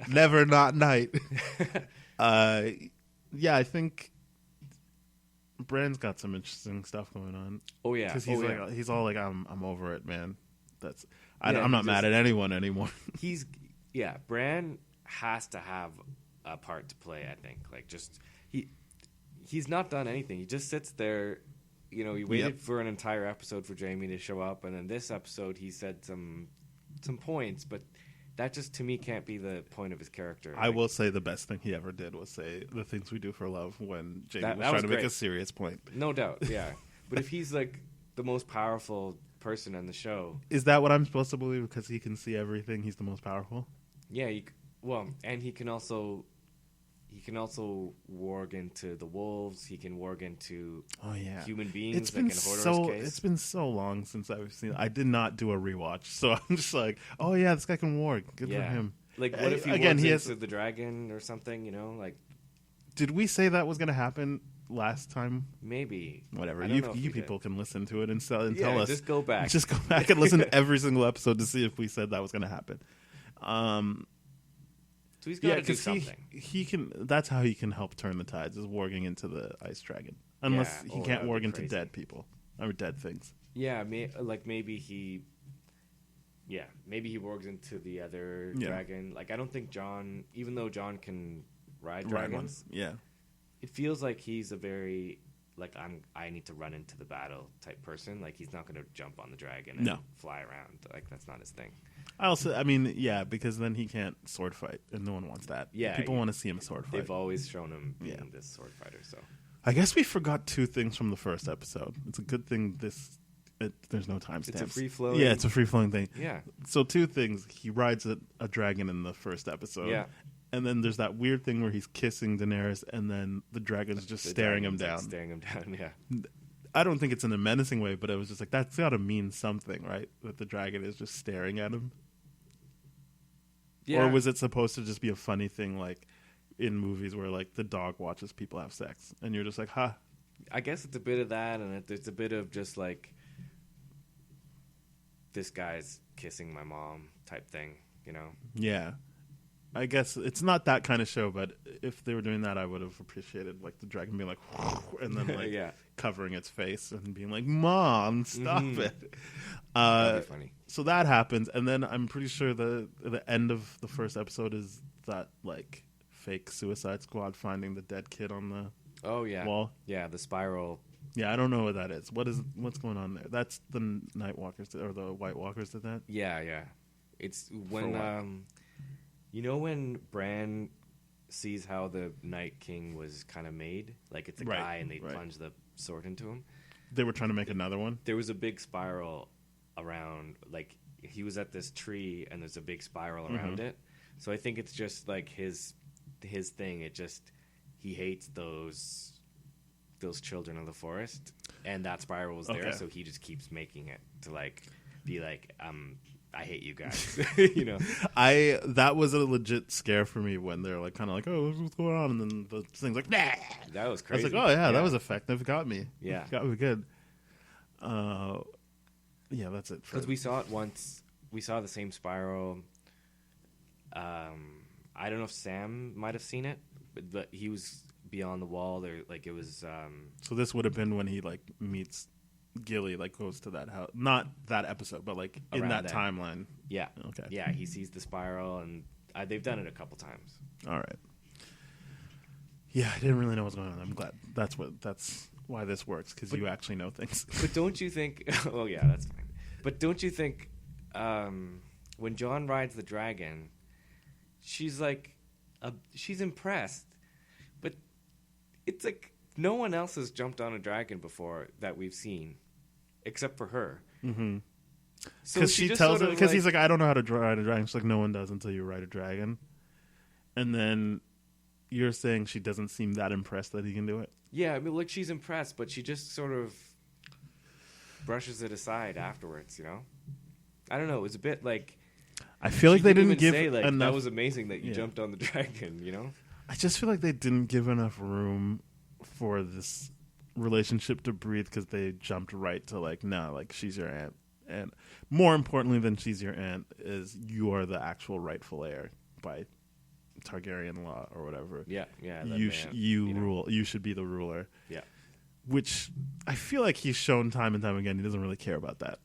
Never not night. Yeah, I think Bran's got some interesting stuff going on. Oh yeah, because he's all like, I'm over it, man. I'm not mad at anyone anymore. Bran has to have a part to play. I think like just he's not done anything. He just sits there. You know, he waited for an entire episode for Jaime to show up, and then this episode he said some points, but that just to me can't be the point of his character. I will say the best thing he ever did was say the things we do for love when Jaime was trying to make a serious point. No doubt, yeah. But if he's like the most powerful person on the show, is that what I'm supposed to believe? Because he can see everything, he's the most powerful. Yeah, and he can also warg into the wolves. He can warg into human beings. It's been so long since I've seen it. I did not do a rewatch, so I'm just like, oh yeah, this guy can warg. Good for him. Like, what if he wargs into the dragon or something? You know, like, did we say that was going to happen last time? Maybe. Whatever. You people can listen to it and tell us. Just go back. Just go back and listen to every single episode to see if we said that was going to happen. So he's got to do something. He can. That's how he can help turn the tides, is warging into the ice dragon. Unless he can't warg into dead people or dead things. Yeah, maybe he wargs into the other dragon. Like, I don't think Jon, even though Jon can ride dragons, it feels like he's a very like I need to run into the battle type person. Like, he's not going to jump on the dragon and fly around. Like, that's not his thing. Because then he can't sword fight, and no one wants that. Yeah, people want to see him sword fight. They've always shown him being this sword fighter. So I guess we forgot two things from the first episode. It's a good thing there's no timestamps. It's a free flowing. Yeah, it's a free flowing thing. Yeah. So two things: he rides a dragon in the first episode. Yeah. And then there's that weird thing where he's kissing Daenerys, and then the dragon's just staring him down. Staring him down. Yeah. I don't think it's in a menacing way, but it was just like, that's got to mean something, right? That the dragon is just staring at him. Yeah. Or was it supposed to just be a funny thing, like in movies where like the dog watches people have sex, and you're just like, ha. I guess it's a bit of that, and it's a bit of just like, this guy's kissing my mom type thing, you know? Yeah. I guess it's not that kind of show, but if they were doing that, I would have appreciated like the dragon being like, and then like covering its face and being like, "Mom, stop it." That'd be funny. So that happens, and then I'm pretty sure the end of the first episode is that like fake Suicide Squad finding the dead kid on the wall. Yeah, the spiral. Yeah, I don't know what that is. What's going on there? That's the Night Walkers or the White Walkers did that. Yeah. It's when you know when Bran sees how the Night King was kind of made? Like, it's a guy and they plunge the sword into him. They were trying to make another one? There was a big spiral around, like, he was at this tree and there's a big spiral around it. So I think it's just, like, his thing. It just, he hates those children of the forest. And that spiral was there, so he just keeps making it to, like, be like, I hate you guys. You know, that was a legit scare for me when they're like kind of like, oh, what's going on, and then the thing's like, nah. That was crazy. I was like, oh yeah, that was effective. Got me. Yeah, got me good. Yeah, that's it. Because we saw it once. We saw the same spiral. I don't know if Sam might have seen it, but he was beyond the wall. There, like, it was. So this would have been when he like meets Gilly, like goes to that house, not that episode, but like in that timeline. Yeah. Okay. Yeah, he sees the spiral, and they've done it a couple times. All right. Yeah, I didn't really know what's going on. I'm glad that's why this works, because you actually know things. But don't you think? Oh yeah, that's fine. But don't you think when Jon rides the dragon, she's like, she's impressed, but it's like no one else has jumped on a dragon before that we've seen, except for her. Mm-hmm. So Because she just tells sort him, of because he's like, I don't know how to ride a dragon. She's like, no one does until you ride a dragon. And then you're saying she doesn't seem that impressed that he can do it. yeah, I mean, like she's impressed, but she just sort of brushes it aside afterwards. You know, I don't know. It was a bit like I feel like she they didn't even give say, like, enough. that was amazing that you Yeah. jumped on the dragon. You know. I just feel like they didn't give enough room for this relationship to breathe because they jumped right to like, no, like she's your aunt, and more importantly than she's your aunt is you are the actual rightful heir by Targaryen law or whatever. Yeah, yeah. You rule. You should be the ruler. Yeah. Which I feel like he's shown time and time again. He doesn't really care about that.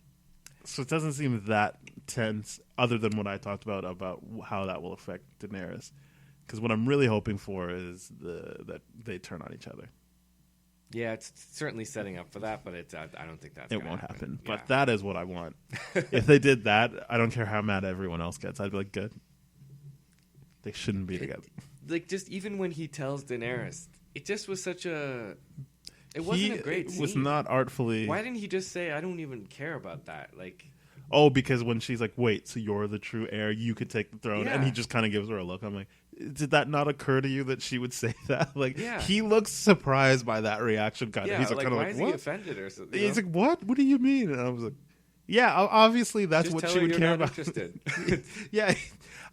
So it doesn't seem that tense, other than what I talked about how that will affect Daenerys. Because what I'm really hoping for is that they turn on each other. Yeah, it's certainly setting up for that, but it's I don't think that's It gonna won't happen. But Yeah. that is what I want. If they did that, I don't care how mad everyone else gets. I'd be like, good. They shouldn't be together. Like, just even when he tells Daenerys, it just was such a. It wasn't a great It scene. was not artfully. Why didn't he just say, "I don't even care about that"? Like, Oh, because when she's like, wait, so you're the true heir, you could take the throne. Yeah. And he just kind of gives her a look. I'm like, did that not occur to you that she would say that? Like, Yeah. he looks surprised by that reaction. Kind of. yeah, He's like, kind of why like, is he what? offended or something? He's like, what? What do you mean? And I was like, yeah, obviously that's just what tell she her would you're care not about. interested. Yeah,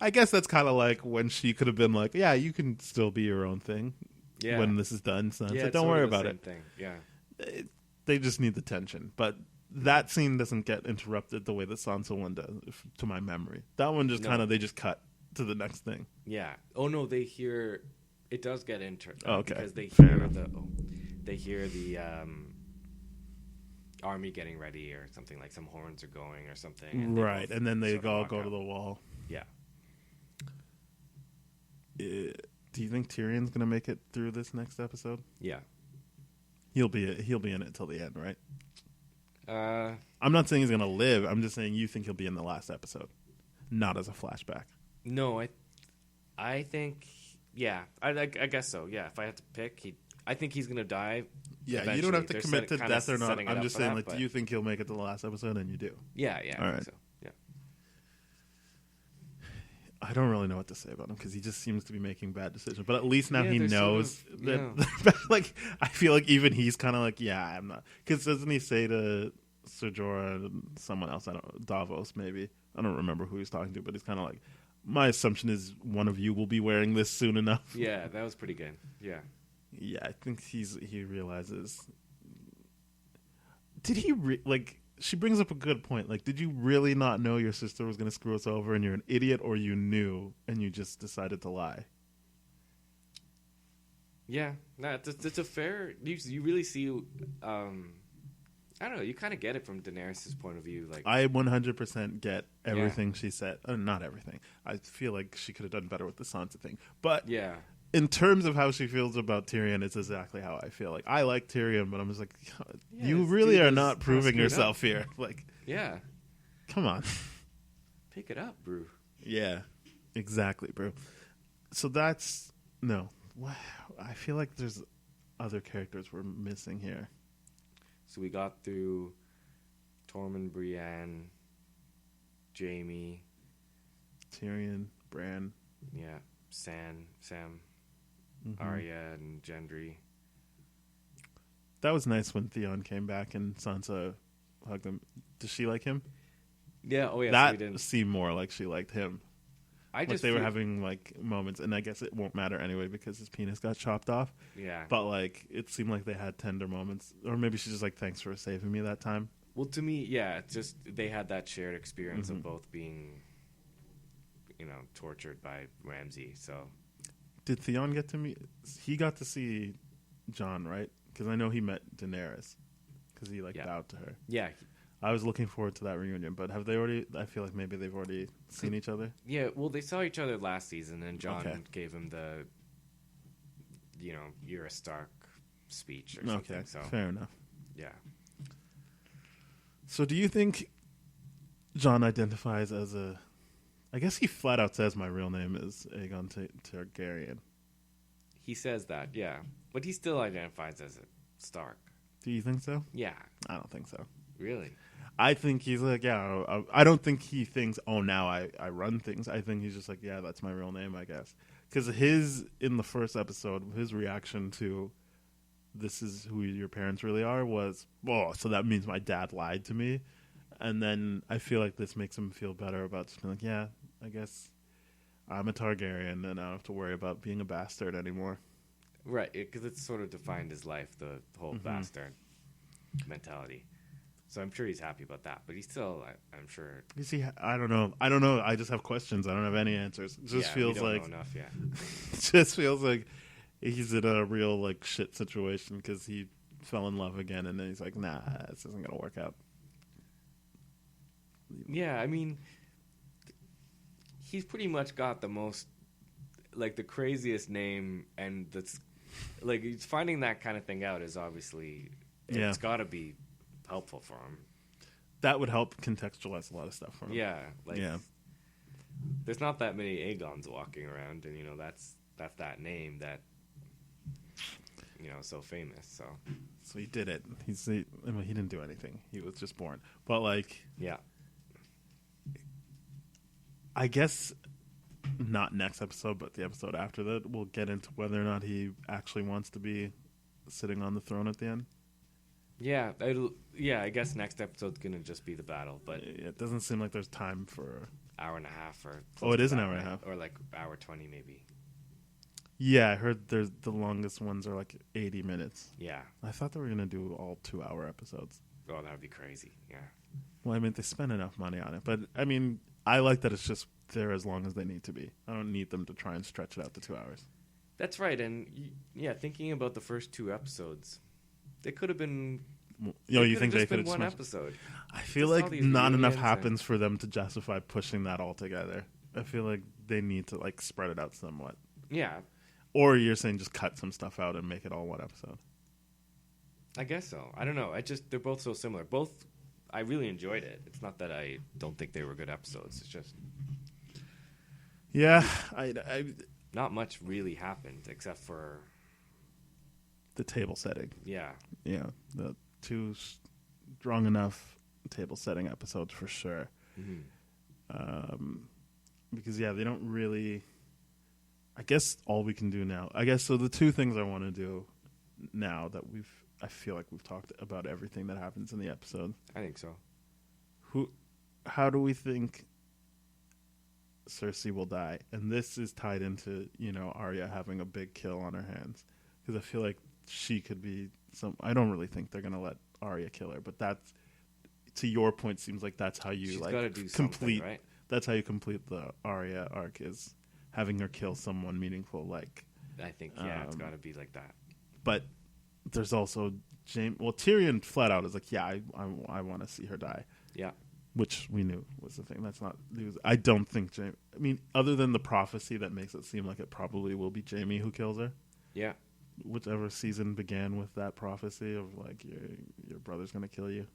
I guess that's kind of like when she could have been like, yeah, you can still be your own thing Yeah. when this is done. So Yeah, like, it's don't sort worry of the about same it. Thing. Yeah. They just need the tension. But that scene doesn't get interrupted the way that Sansa one does, to my memory. That one just No. kind of, they just cut to the next thing. Yeah. Oh no, they hear. It does get Oh, okay. because they Fair hear enough. they hear the army getting ready or something, like some horns are going or something. And they Right, both and then they sort of all walk go out. to the wall. Yeah. Do you think Tyrion's going to make it through this next episode? Yeah. He'll be in it till the end, right? Uh, I'm not saying he's going to live. I'm just saying you think he'll be in the last episode, not as a flashback. no, I think, yeah, I guess so. Yeah, if I had to pick, I think he's gonna die. Yeah, you don't have to They're commit to kinda death or not. setting it I'm up just for saying, that, like, but- do you think he'll make it to the last episode? And you do. Yeah, I All think right. so. Yeah. I don't really know what to say about him because he just seems to be making bad decisions. But at least now Yeah, he they're sort knows of- that. Like, I feel like even he's kind of like, yeah, I'm not. Because doesn't he say to Ser Jorah and someone else, Davos maybe, I don't remember who he's talking to, but he's kind of like, my assumption is one of you will be wearing this soon enough. Yeah, that was pretty good. Yeah. Yeah, I think he realizes. Did he like? She brings up a good point. Like, did you really not know your sister was going to screw us over, and you're an idiot, or you knew and you just decided to lie? Yeah, no, it's a fair. You really see. I don't know. You kind of get it from Daenerys' point of view. Like, I 100% get everything she said. Not everything. I feel like she could have done better with the Sansa thing, but yeah, in terms of how she feels about Tyrion, it's exactly how I feel. Like, I like Tyrion, but I'm just like, Yeah, you this really dude are is not kinda proving screwed yourself here. Like, yeah. come on. Pick it up, bro. Yeah, exactly, bro. So that's no. Wow, I feel like there's other characters we're missing here. So we got through Tormund, Brienne, Jaime, Tyrion, Bran. yeah, Sam, Mhm. Arya, and Gendry. That was nice when Theon came back and Sansa hugged him. Does she like him? Yeah. Oh yeah. so we That didn't. seemed more like she liked him. I Like just they were feel- having like moments, and I guess it won't matter anyway because his penis got chopped off. Yeah. But like it seemed like they had tender moments, or maybe she's just like, "Thanks for saving me that time." Well, to me, yeah, it's just they had that shared experience Mhm. of both being, tortured by Ramsay. So Did Theon get to meet? He got to see Jon, right? Because I know he met Daenerys because he Yeah. bowed to her. yeah, I was looking forward to that reunion, but have they already? I feel like maybe they've already seen each other. yeah. Well, they saw each other last season, and Jon Okay. gave him the, "You're a Stark" speech or something. Okay, So fair enough. yeah, So, do you think Jon identifies as a I guess he flat out says my real name is Aegon Targaryen. He says that, yeah. But he still identifies as a Stark. Do you think so? Yeah. I don't think so. Really? I think he's like, yeah, I don't think he thinks, oh, now I run things. I think he's just like, yeah, that's my real name, I guess. Because in the first episode, his reaction to this is who your parents really are was, oh, so that means my dad lied to me. And then I feel like this makes him feel better about just being like, yeah, I guess I'm a Targaryen and I don't have to worry about being a bastard anymore. Right, because it's sort of defined his life, the whole bastard mentality. So I'm sure he's happy about that, but he's still, I'm sure. You see, I don't know. I just have questions. I don't have any answers. It just feels we don't like know enough, yeah. it just feels like he's in a real like shit situation because he fell in love again, and then he's like, nah, this isn't gonna work out. Yeah, I mean, he's pretty much got the most, like, the craziest name, and that's, like, he's finding that kind of thing out is obviously, it's got to be helpful for him. That would help contextualize a lot of stuff for him. Yeah, like, there's not that many Aegons walking around, and, you know, that's that name that, you know, so famous, so. So he did it. He didn't do anything. He was just born. But, like... Yeah. I guess not next episode, but the episode after that, we'll get into whether or not he actually wants to be sitting on the throne at the end. Yeah, I guess next episode's going to just be the battle, but... It doesn't seem like there's time for... Hour and a half or... Oh, it is an hour and a half. Or like hour 20 maybe. Yeah, I heard the longest ones are like 80 minutes. Yeah. I thought they were going to do all 2-hour episodes. Oh, that would be crazy, yeah. Well, I mean, they spend enough money on it. But, I mean, I like that it's just there as long as they need to be. I don't need them to try and stretch it out to 2 hours. That's right, and yeah, thinking about the first 2 episodes, they could have been... You think they could have one episode? I feel like not enough happens for them to justify pushing that all together. I feel like they need to like spread it out somewhat. Yeah. Or you're saying just cut some stuff out and make it all one episode. I guess so. I don't know. They're both so similar. Both, I really enjoyed it. It's not that I don't think they were good episodes. It's just... Yeah, not much really happened except for... the table setting. Yeah. Yeah, the 2 strong enough table setting episodes for sure. Mm-hmm. Because, yeah, they don't really... I guess all we can do now... so the 2 things I want to do now that I feel like we've talked about everything that happens in the episode. I think so. How do we think Cersei will die? And this is tied into, Arya having a big kill on her hands. Because I feel like she could be I don't really think they're going to let Arya kill her, but that's, to your point, seems like that's how you complete, right? That's how you complete the Arya arc, is having her kill someone meaningful. Like, I think, it's got to be like that. But there's also Tyrion flat out is like, yeah, I want to see her die. Yeah. Which we knew was the thing. That's not news. I don't think Jaime... I mean, other than the prophecy that makes it seem like it probably will be Jaime who kills her. Yeah. Whichever season began with that prophecy of, like, your brother's going to kill you.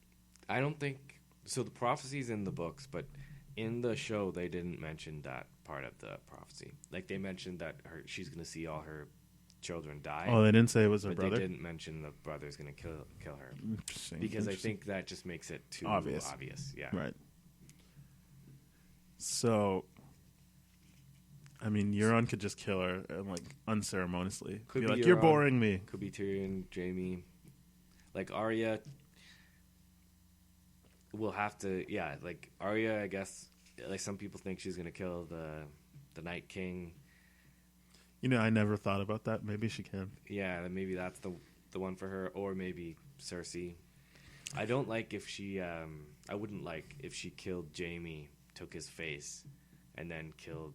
I don't think... So the prophecy's in the books, but in the show, they didn't mention that part of the prophecy. Like, they mentioned that she's going to see all her children die. Oh, they didn't say it was her brother? But they didn't mention the brother's going to kill her. Interesting. Because I think that just makes it too obvious. Yeah. Right. So... I mean, Euron could just kill her and, like, unceremoniously. Could be be like, Euron, you're boring me. Could be Tyrion, Jaime. Like, Arya will have to... Yeah, like, Arya, I guess... Like, some people think she's going to kill the Night King. I never thought about that. Maybe she can. Yeah, maybe that's the one for her. Or maybe Cersei. I don't like if she... I wouldn't like if she killed Jaime, took his face, and then killed...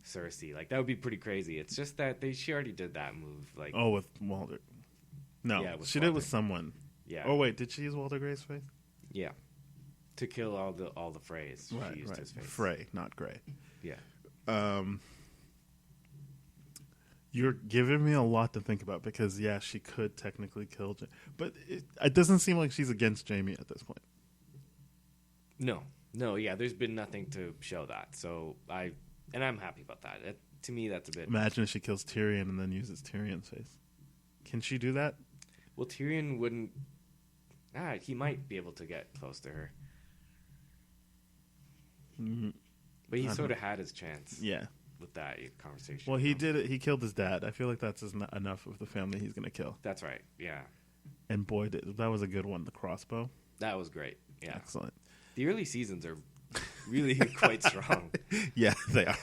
Cersei. Like, that would be pretty crazy. It's just that she already did that move. Like, with Walder. No, yeah, she did with someone. Yeah. Oh wait, did she use Walder Grey's face? Yeah. To kill all the Freys, she used his face. Frey, not Grey. Yeah. You're giving me a lot to think about because she could technically kill Jaime, but it doesn't seem like she's against Jaime at this point. No, No, yeah, there's been nothing to show that. So I'm happy about that. To me, that's a bit. Imagine if she kills Tyrion and then uses Tyrion's face. Can she do that? Well, Tyrion wouldn't. He might be able to get close to her. Mm-hmm. But he sort of had his chance. Yeah. With that conversation. Well, he did it. He killed his dad. I feel like that's enough of the family he's going to kill. That's right. Yeah. And boy, that was a good one. The crossbow. That was great. Yeah. Excellent. The early seasons are really quite strong. Yeah, they are.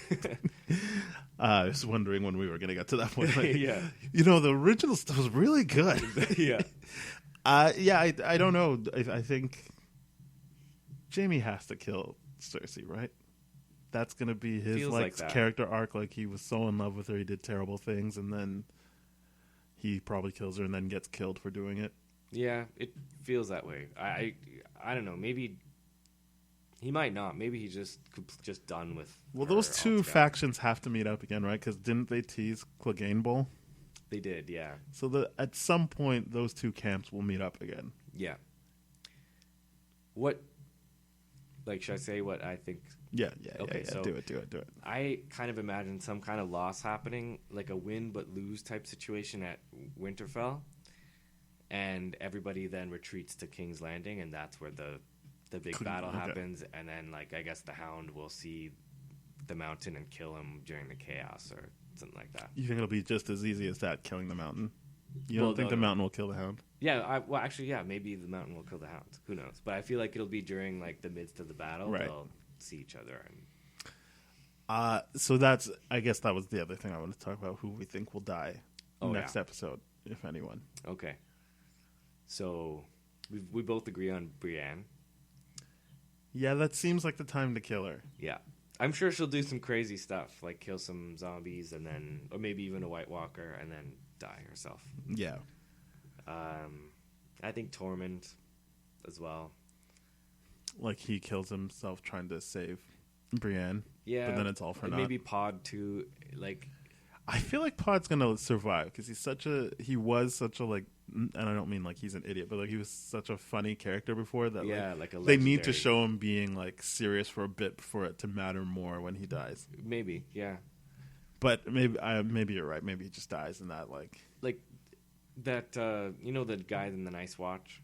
I was wondering when we were going to get to that point. Like, yeah. The original stuff was really good. Yeah. I don't know. I think Jaime has to kill Cersei, right? That's going to be his character arc. Like, he was so in love with her, he did terrible things, and then he probably kills her and then gets killed for doing it. Yeah, it feels that way. I don't know. Maybe he might not. Maybe he's just done with. Well, those two altogether. factions have to meet up again, right? Because didn't they tease Clegane Bowl? They did, yeah. So at some point, those two camps will meet up again. Yeah. What? Like, should I say what I think? Yeah. Okay, so do it. I kind of imagine some kind of loss happening, like a win but lose type situation at Winterfell, and everybody then retreats to King's Landing, and that's where the big battle happens, and then, like, I guess the Hound will see the Mountain and kill him during the chaos or something like that. You think it'll be just as easy as that, killing the Mountain? You don't think the Mountain will kill the Hound? Yeah, actually, maybe the Mountain will kill the Hound. Who knows? But I feel like it'll be during, like, the midst of the battle. Right. They'll see each other. So I guess that was the other thing I wanted to talk about, who we think will die next episode, if anyone. Okay. So we both agree on Brienne. Yeah, that seems like the time to kill her. Yeah. I'm sure she'll do some crazy stuff, like kill some zombies and then, or maybe even a White Walker and then die herself. Yeah. I think Tormund as well. Like, he kills himself trying to save Brienne. Yeah. But then it's all for naught. Maybe Pod too. Like, I feel like Pod's gonna survive because he was such a, like, and I don't mean like he's an idiot, but like he was such a funny character before that. Yeah, like a they need to show him being like serious for a bit for it to matter more when he dies. Maybe, yeah. But maybe you're right. Maybe he just dies in that like that. The guy in the Nice Watch.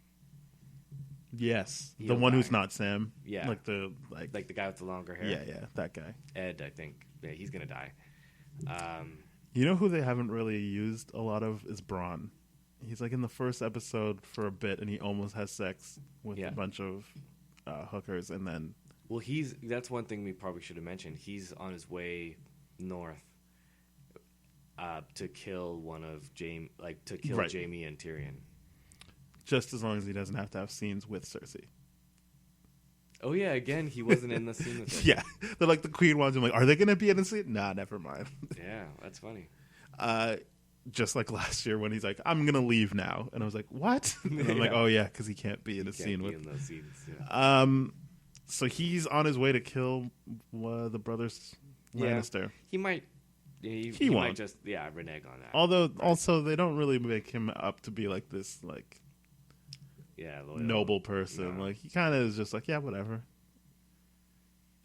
Yes, He'll the one die. who's not Sam. Yeah, like the guy with the longer hair. Yeah, that guy. Ed, I think. Yeah, he's gonna die. You know who they haven't really used a lot of is Bronn. He's like in the first episode for a bit, and he almost has sex with a bunch of hookers, and then. Well, that's one thing we probably should have mentioned. He's on his way north to kill Jaime and Tyrion. Just as long as he doesn't have to have scenes with Cersei. Oh yeah, again, he wasn't in the scene with her. Yeah, they're like the Queen wants him. Like, are they going to be in the scene? Nah, never mind. Yeah, that's funny. Just like last year when he's like, I'm going to leave now. And I was like, what? And I'm like, oh yeah, because he can't be in a scene with... in those scenes, yeah. So he's on his way to kill the brothers Lannister. He might... He won't. Might just, renege on that. Although, also, they don't really make him up to be like this, like... loyal. Noble person. No. Like, he kind of is just like, yeah, whatever.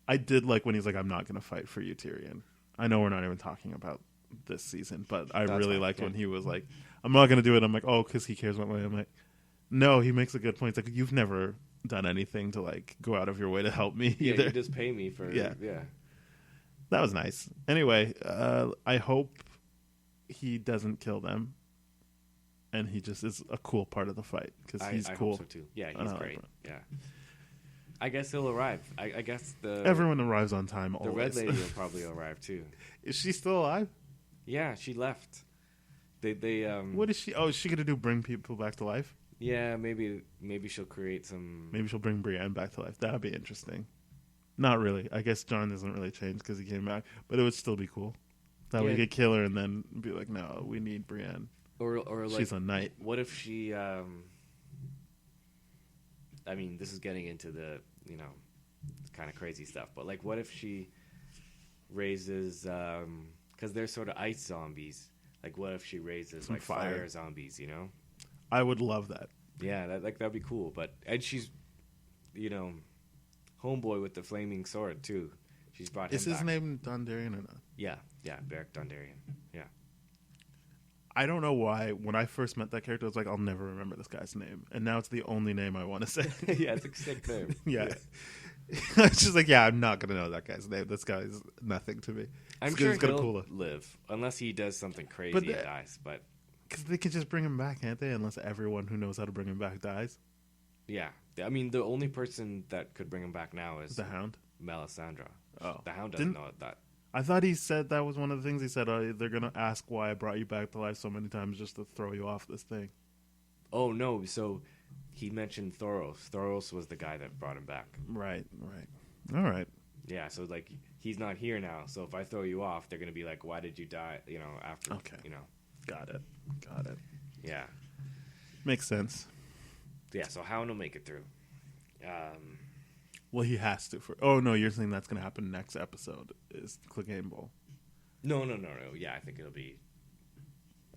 I did like when he's like, I'm not going to fight for you, Tyrion. I know we're not even talking about this season, but I really liked when he was like, I'm not going to do it. I'm like, oh, because he cares about me. I'm like, no, he makes a good point. It's like, you've never done anything to like go out of your way to help me either. You just pay me for yeah. That was nice. Anyway, I hope he doesn't kill them. And he just is a cool part of the fight because he's cool. I hope so too. Yeah, he's great. Yeah, I guess he'll arrive. I guess everyone arrives on time. The always. Red Lady will probably arrive too. Is she still alive? Yeah, she left. They What is she? Oh, is she gonna bring people back to life? Yeah, maybe she'll create some. Maybe she'll bring Brienne back to life. That'd be interesting. Not really. I guess Jon doesn't really change because he came back, but it would still be cool. That way you could kill her and then be like, no, we need Brienne. Or like, she's a knight. What if she? I mean, this is getting into the kind of crazy stuff. But like, what if she raises? Because they're sort of ice zombies. Like, what if she raises some like fire zombies? I would love that. Yeah, that'd be cool. And she's, homeboy with the flaming sword too. She's brought him Is his back. name Dondarrion or not? Yeah, Beric Dondarrion. Yeah. I don't know why. When I first met that character, I was like, I'll never remember this guy's name, and now it's the only name I want to say. Yeah, it's a sick name. Yeah. It's just like, yeah, I'm not gonna know that guy's name. This guy's nothing to me. I'm sure he'll live unless he does something crazy and dies. But because they could just bring him back, can't they? Unless everyone who knows how to bring him back dies. yeah, I mean, the only person that could bring him back now is The Hound. Melisandre. Oh, The Hound doesn't know that. I thought he said that was one of the things he said. They're gonna ask why I brought you back to life so many times just to throw you off this thing. Oh no! So he mentioned Thoros. Thoros was the guy that brought him back. Right. All right. Yeah, so like he's not here now. So if I throw you off, they're gonna be like, "Why did you die?" You know, after. Okay. You know. Got it. Yeah. Makes sense. Yeah. So Hound will make it through. Well, he has to. Oh no, you're saying that's gonna happen next episode? Is Clegane Bowl? No. Yeah, I think it'll be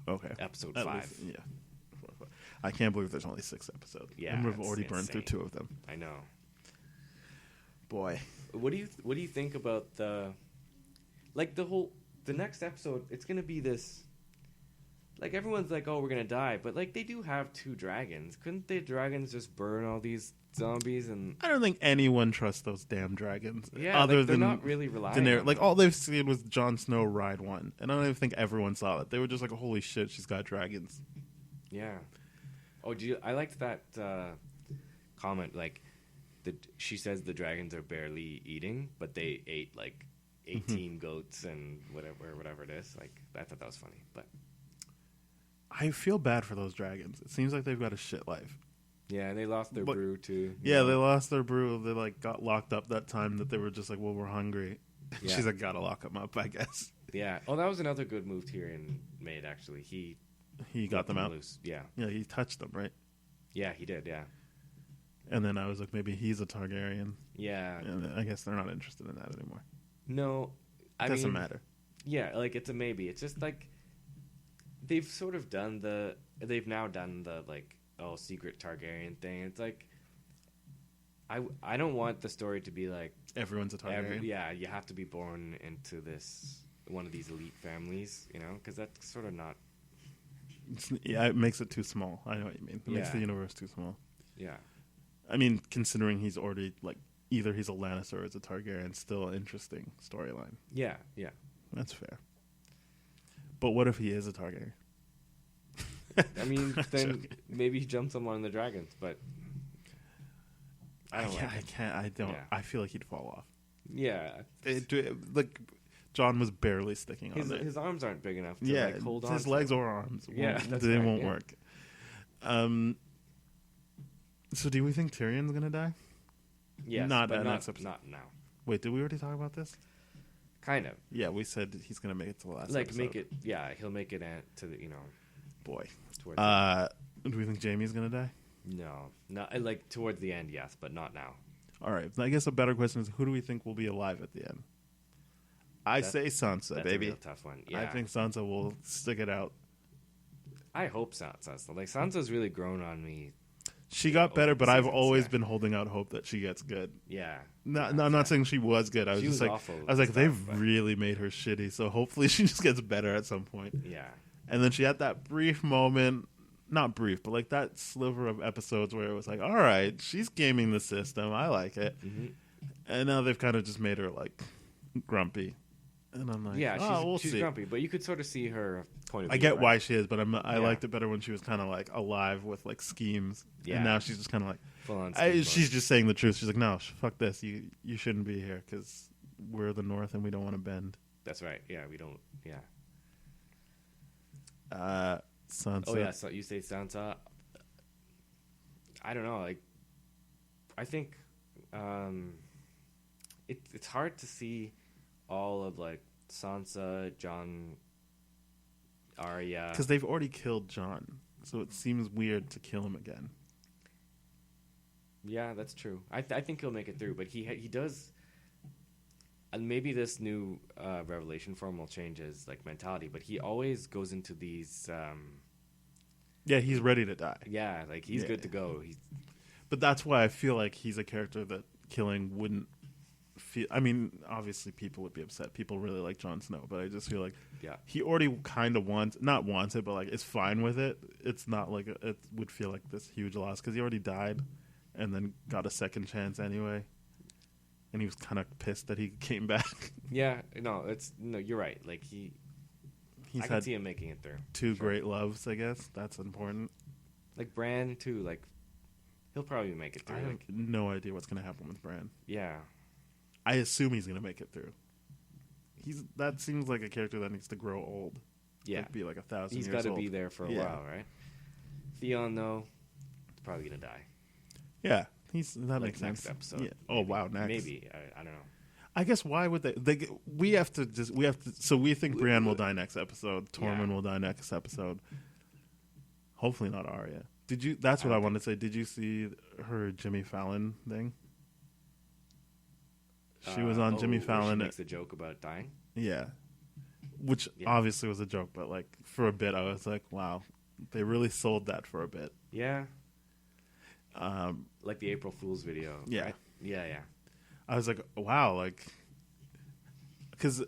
Okay. episode At 5. least, yeah. I can't believe there's only 6 episodes. Yeah, and we've it's already burned through insane. 2 of them. I know. Boy. What do you think about the next episode? It's gonna be this. Like everyone's like, oh, we're gonna die, but like they do have 2 dragons. Couldn't the dragons just burn all these zombies? And I don't think anyone trusts those damn dragons. yeah, other like, they're than not really relying. Daenerys. On Like them. all they've seen was Jon Snow ride one, and I don't even think everyone saw it. They were just like, "Holy shit, she's got dragons." Yeah. Oh, I liked that comment. Like, she says the dragons are barely eating, but they ate like 18 goats and whatever it is. Like, I thought that was funny. But I feel bad for those dragons. It seems like they've got a shit life. yeah, and they lost their brew too. Yeah, they lost their brew. They like got locked up that time that they were just like, "Well, we're hungry." Yeah. She's like, "Gotta lock them up, I guess." Yeah. Oh, that was another good move Tyrion made. Actually, he got them out. loose. Yeah. Yeah, he touched them, right? Yeah, he did. Yeah. And then I was like, maybe he's a Targaryen. Yeah. And I guess they're not interested in that anymore. No, It doesn't matter. Yeah, like it's a maybe. It's just like they've sort of done they've now done the like secret Targaryen thing. It's like I don't want the story to be like Everyone's a Targaryen. yeah, you have to be born into one of these elite families, you know, because that's sort of not. Yeah, it makes it too small. I know what you mean. It makes the universe too small. Yeah. I mean, considering he's already like either he's a Lannister or it's a Targaryen, still an interesting storyline. Yeah. That's fair. But what if he is a Targaryen? I mean, then maybe he jumps on one of the dragons, but I don't. Yeah. I feel like he'd fall off. Yeah. Like John was barely sticking on there. His arms aren't big enough to like hold on. His legs or arms. Yeah, they won't work. So do we think Tyrion's gonna die? Yes, not but next episode. Not now. Wait, did we already talk about this? Kind of. Yeah, we said he's gonna make it to the last. Like episode. make it. Yeah, he'll make it to the Boy. Towards do we think Jaime's gonna die? no, not like towards the end. Yes, but not now. All right. I guess a better question is, who do we think will be alive at the end? I say Sansa, That's baby. a real tough one. Yeah, I think Sansa will stick it out. I hope Sansa. Like Sansa's really grown on me. She got better, but I've seasons, always yeah. been holding out hope that she gets good. Yeah. No, I'm not saying she was good. I was She just was like, awful I was like, stuff, they've but- really made her shitty. So hopefully she just gets better at some point. Yeah. And then she had that brief moment, not brief, but like that sliver of episodes where it was like, all right, she's gaming the system. I like it. Mm-hmm. And now they've kind of just made her like grumpy. And I'm like, Yeah, we'll she's see. grumpy, but you could sort of see her point of view. I get right? why she is, but I Yeah. liked it better when she was kind of like alive with like schemes. Yeah. And now she's just kind of like, Full on she's just saying the truth. She's like, no, fuck this. You shouldn't be here because we're the North and we don't want to bend. That's right. Yeah, we don't. Yeah. Sansa. Oh yeah. So you say Sansa. I don't know. Like, I think it's hard to see all of like Sansa, Jon, Arya. Because they've already killed Jon, so it seems weird to kill him again. Yeah, that's true. I think he'll make it through, but he does. And maybe this new revelation form will change his like mentality, but he always goes into these. Yeah, he's ready to die. Yeah, like he's Yeah. good to go. But that's why I feel like he's a character that killing wouldn't feel. I mean, obviously people would be upset. People really like Jon Snow, but I just feel like he already kind of not wants it, but like is fine with it. It's not like it would feel like this huge loss because he already died and then got a second chance anyway. And he was kind of pissed that he came back. Yeah, no, you're right. Like I can see him making it through. Two great loves, I guess. That's important. Like Bran too. Like he'll probably make it through. I have no idea what's going to happen with Bran. Yeah, I assume he's going to make it through. That seems like a character that needs to grow old. Yeah, like be like 1,000 years old. He's got to be there for a while, right? Theon though, he's probably going to die. Yeah. That makes next sense. episode. Yeah. Oh wow, next. Maybe I don't know. I guess why would they? We have to. So we think Brienne will die next episode. Tormund will die next episode. Hopefully not Arya. Did you? That's what I wanted to say. Did you see her Jimmy Fallon thing? She was on Jimmy Fallon. She makes a joke about dying. Yeah, which obviously was a joke, but like for a bit, I was like, wow, they really sold that for a bit. Yeah. Like the April Fool's video. Yeah. Right? Yeah. I was like, wow, like, because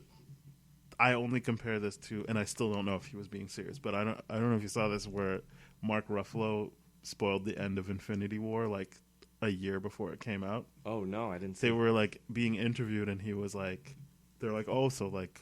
I only compare this to, and I still don't know if he was being serious, but I don't know if you saw this where Mark Ruffalo spoiled the end of Infinity War like a year before it came out. Oh no, I didn't see. They were like being interviewed, and he was like, they're like, oh, so like,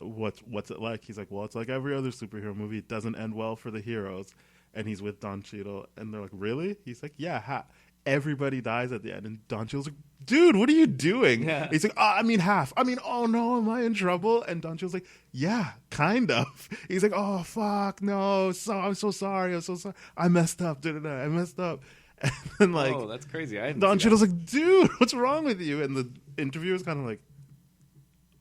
what's it like? He's like, well, it's like every other superhero movie. It doesn't end well for the heroes. And he's with Don Cheadle, and they're like, really? He's like, yeah, everybody dies at the end. And Don Cheadle's like, dude, what are you doing? Yeah. He's like, oh, I mean half. I mean, oh no, am I in trouble? And Don Cheadle's like, yeah, kind of. He's like, oh fuck, no, I'm so sorry, I messed up, I messed up. And then like, oh, that's crazy. Don Cheadle's like, dude, what's wrong with you? And the interviewer's kind of like,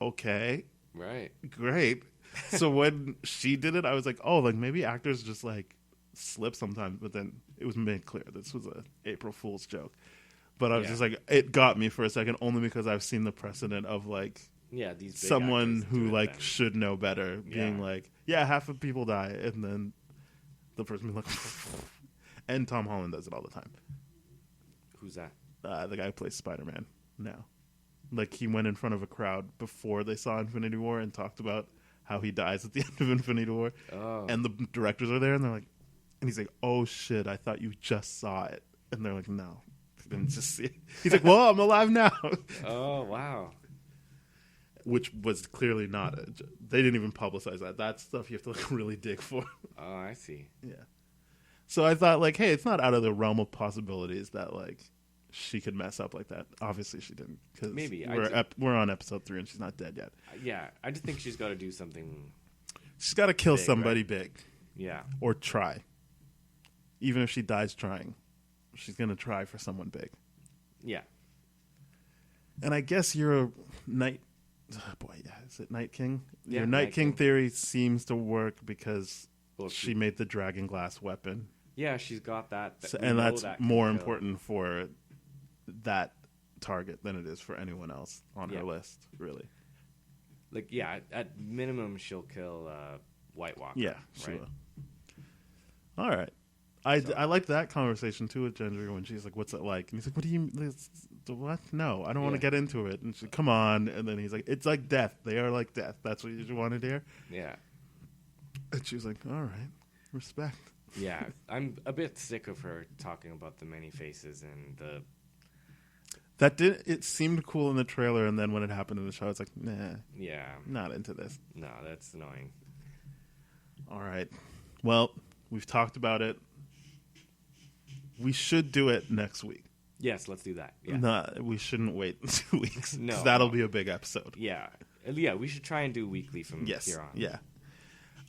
okay, right, great. So when she did it, I was like, oh, like maybe actors just like slip sometimes, but then it was made clear this was a April Fool's joke. But I was just like, it got me for a second only because I've seen the precedent of like these big someone who like then. should know better being like, yeah, half of people die, and then the person being like, and Tom Holland does it all the time. Who's that? The guy who plays Spider-Man now. Like he went in front of a crowd before they saw Infinity War and talked about how he dies at the end of Infinity War. Oh. And the directors are there and they're like, and he's like, oh shit, I thought you just saw it. And they're like, no, I didn't just see it. He's like, well, I'm alive now. Oh, wow. Which was clearly not they didn't even publicize that. That's stuff you have to like really dig for. Oh, I see. Yeah. So I thought like, hey, it's not out of the realm of possibilities that like she could mess up like that. Obviously she didn't, because maybe we're on episode 3 and she's not dead yet. Yeah, I just think she's got to do something. She's got to kill big, somebody right? big. Yeah. Or try. Even if she dies trying, she's going to try for someone big. Yeah. And I guess your Night... is it Night King? Yeah, your Night King theory seems to work because she made the dragon glass weapon. Yeah, she's got that. And that's more important for that target than it is for anyone else on her list, really. Like, yeah, at minimum, she'll kill White Walker. Yeah, she right? will. All right. I liked that conversation, too, with Gendry when she's like, what's it like? And he's like, what do you... What? No, I don't want to get into it. And she's like, come on. And then he's like, it's like death. They are like death. That's what you wanted to hear? Yeah. And she was like, all right. Respect. Yeah. I'm a bit sick of her talking about the many faces and the... It seemed cool in the trailer, and then when it happened in the show, I was like, nah. Yeah. Not into this. No, that's annoying. All right. Well, we've talked about it. We should do it next week. Yes, let's do that. Yeah. No, we shouldn't wait 2 weeks. No. That'll be a big episode. Yeah. Yeah, we should try and do weekly from here on. Yeah.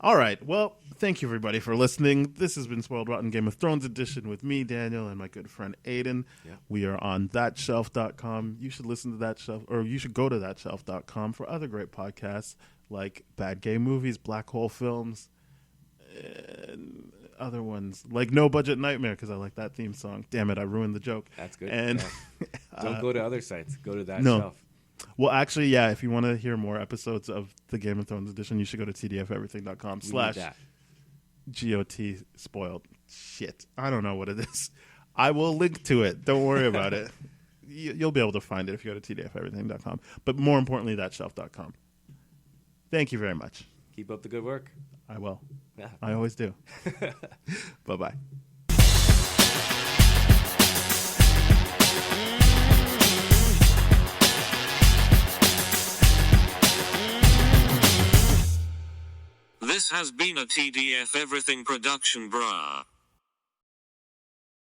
All right. Well, thank you, everybody, for listening. This has been Spoiled Rotten Game of Thrones edition with me, Daniel, and my good friend, Aidan. Yeah. We are on thatshelf.com. You should listen to That Shelf, or you should go to thatshelf.com for other great podcasts like Bad Gay Movies, Black Hole Films, and other ones like No Budget Nightmare, because I like that theme song. Damn it, I ruined the joke. That's good. And don't go to other sites. Go to That No. Shelf. Well, actually, yeah, if you want to hear more episodes of the Game of Thrones edition, you should go to tdfeverything.com/GOT spoiled. Shit. I don't know what it is. I will link to it. Don't worry about it. you'll be able to find it if you go to tdfeverything.com. But more importantly, thatshelf.com. Thank you very much. Keep up the good work. I will. Yeah. I always do. Bye-bye. This has been a TDF Everything production, brah.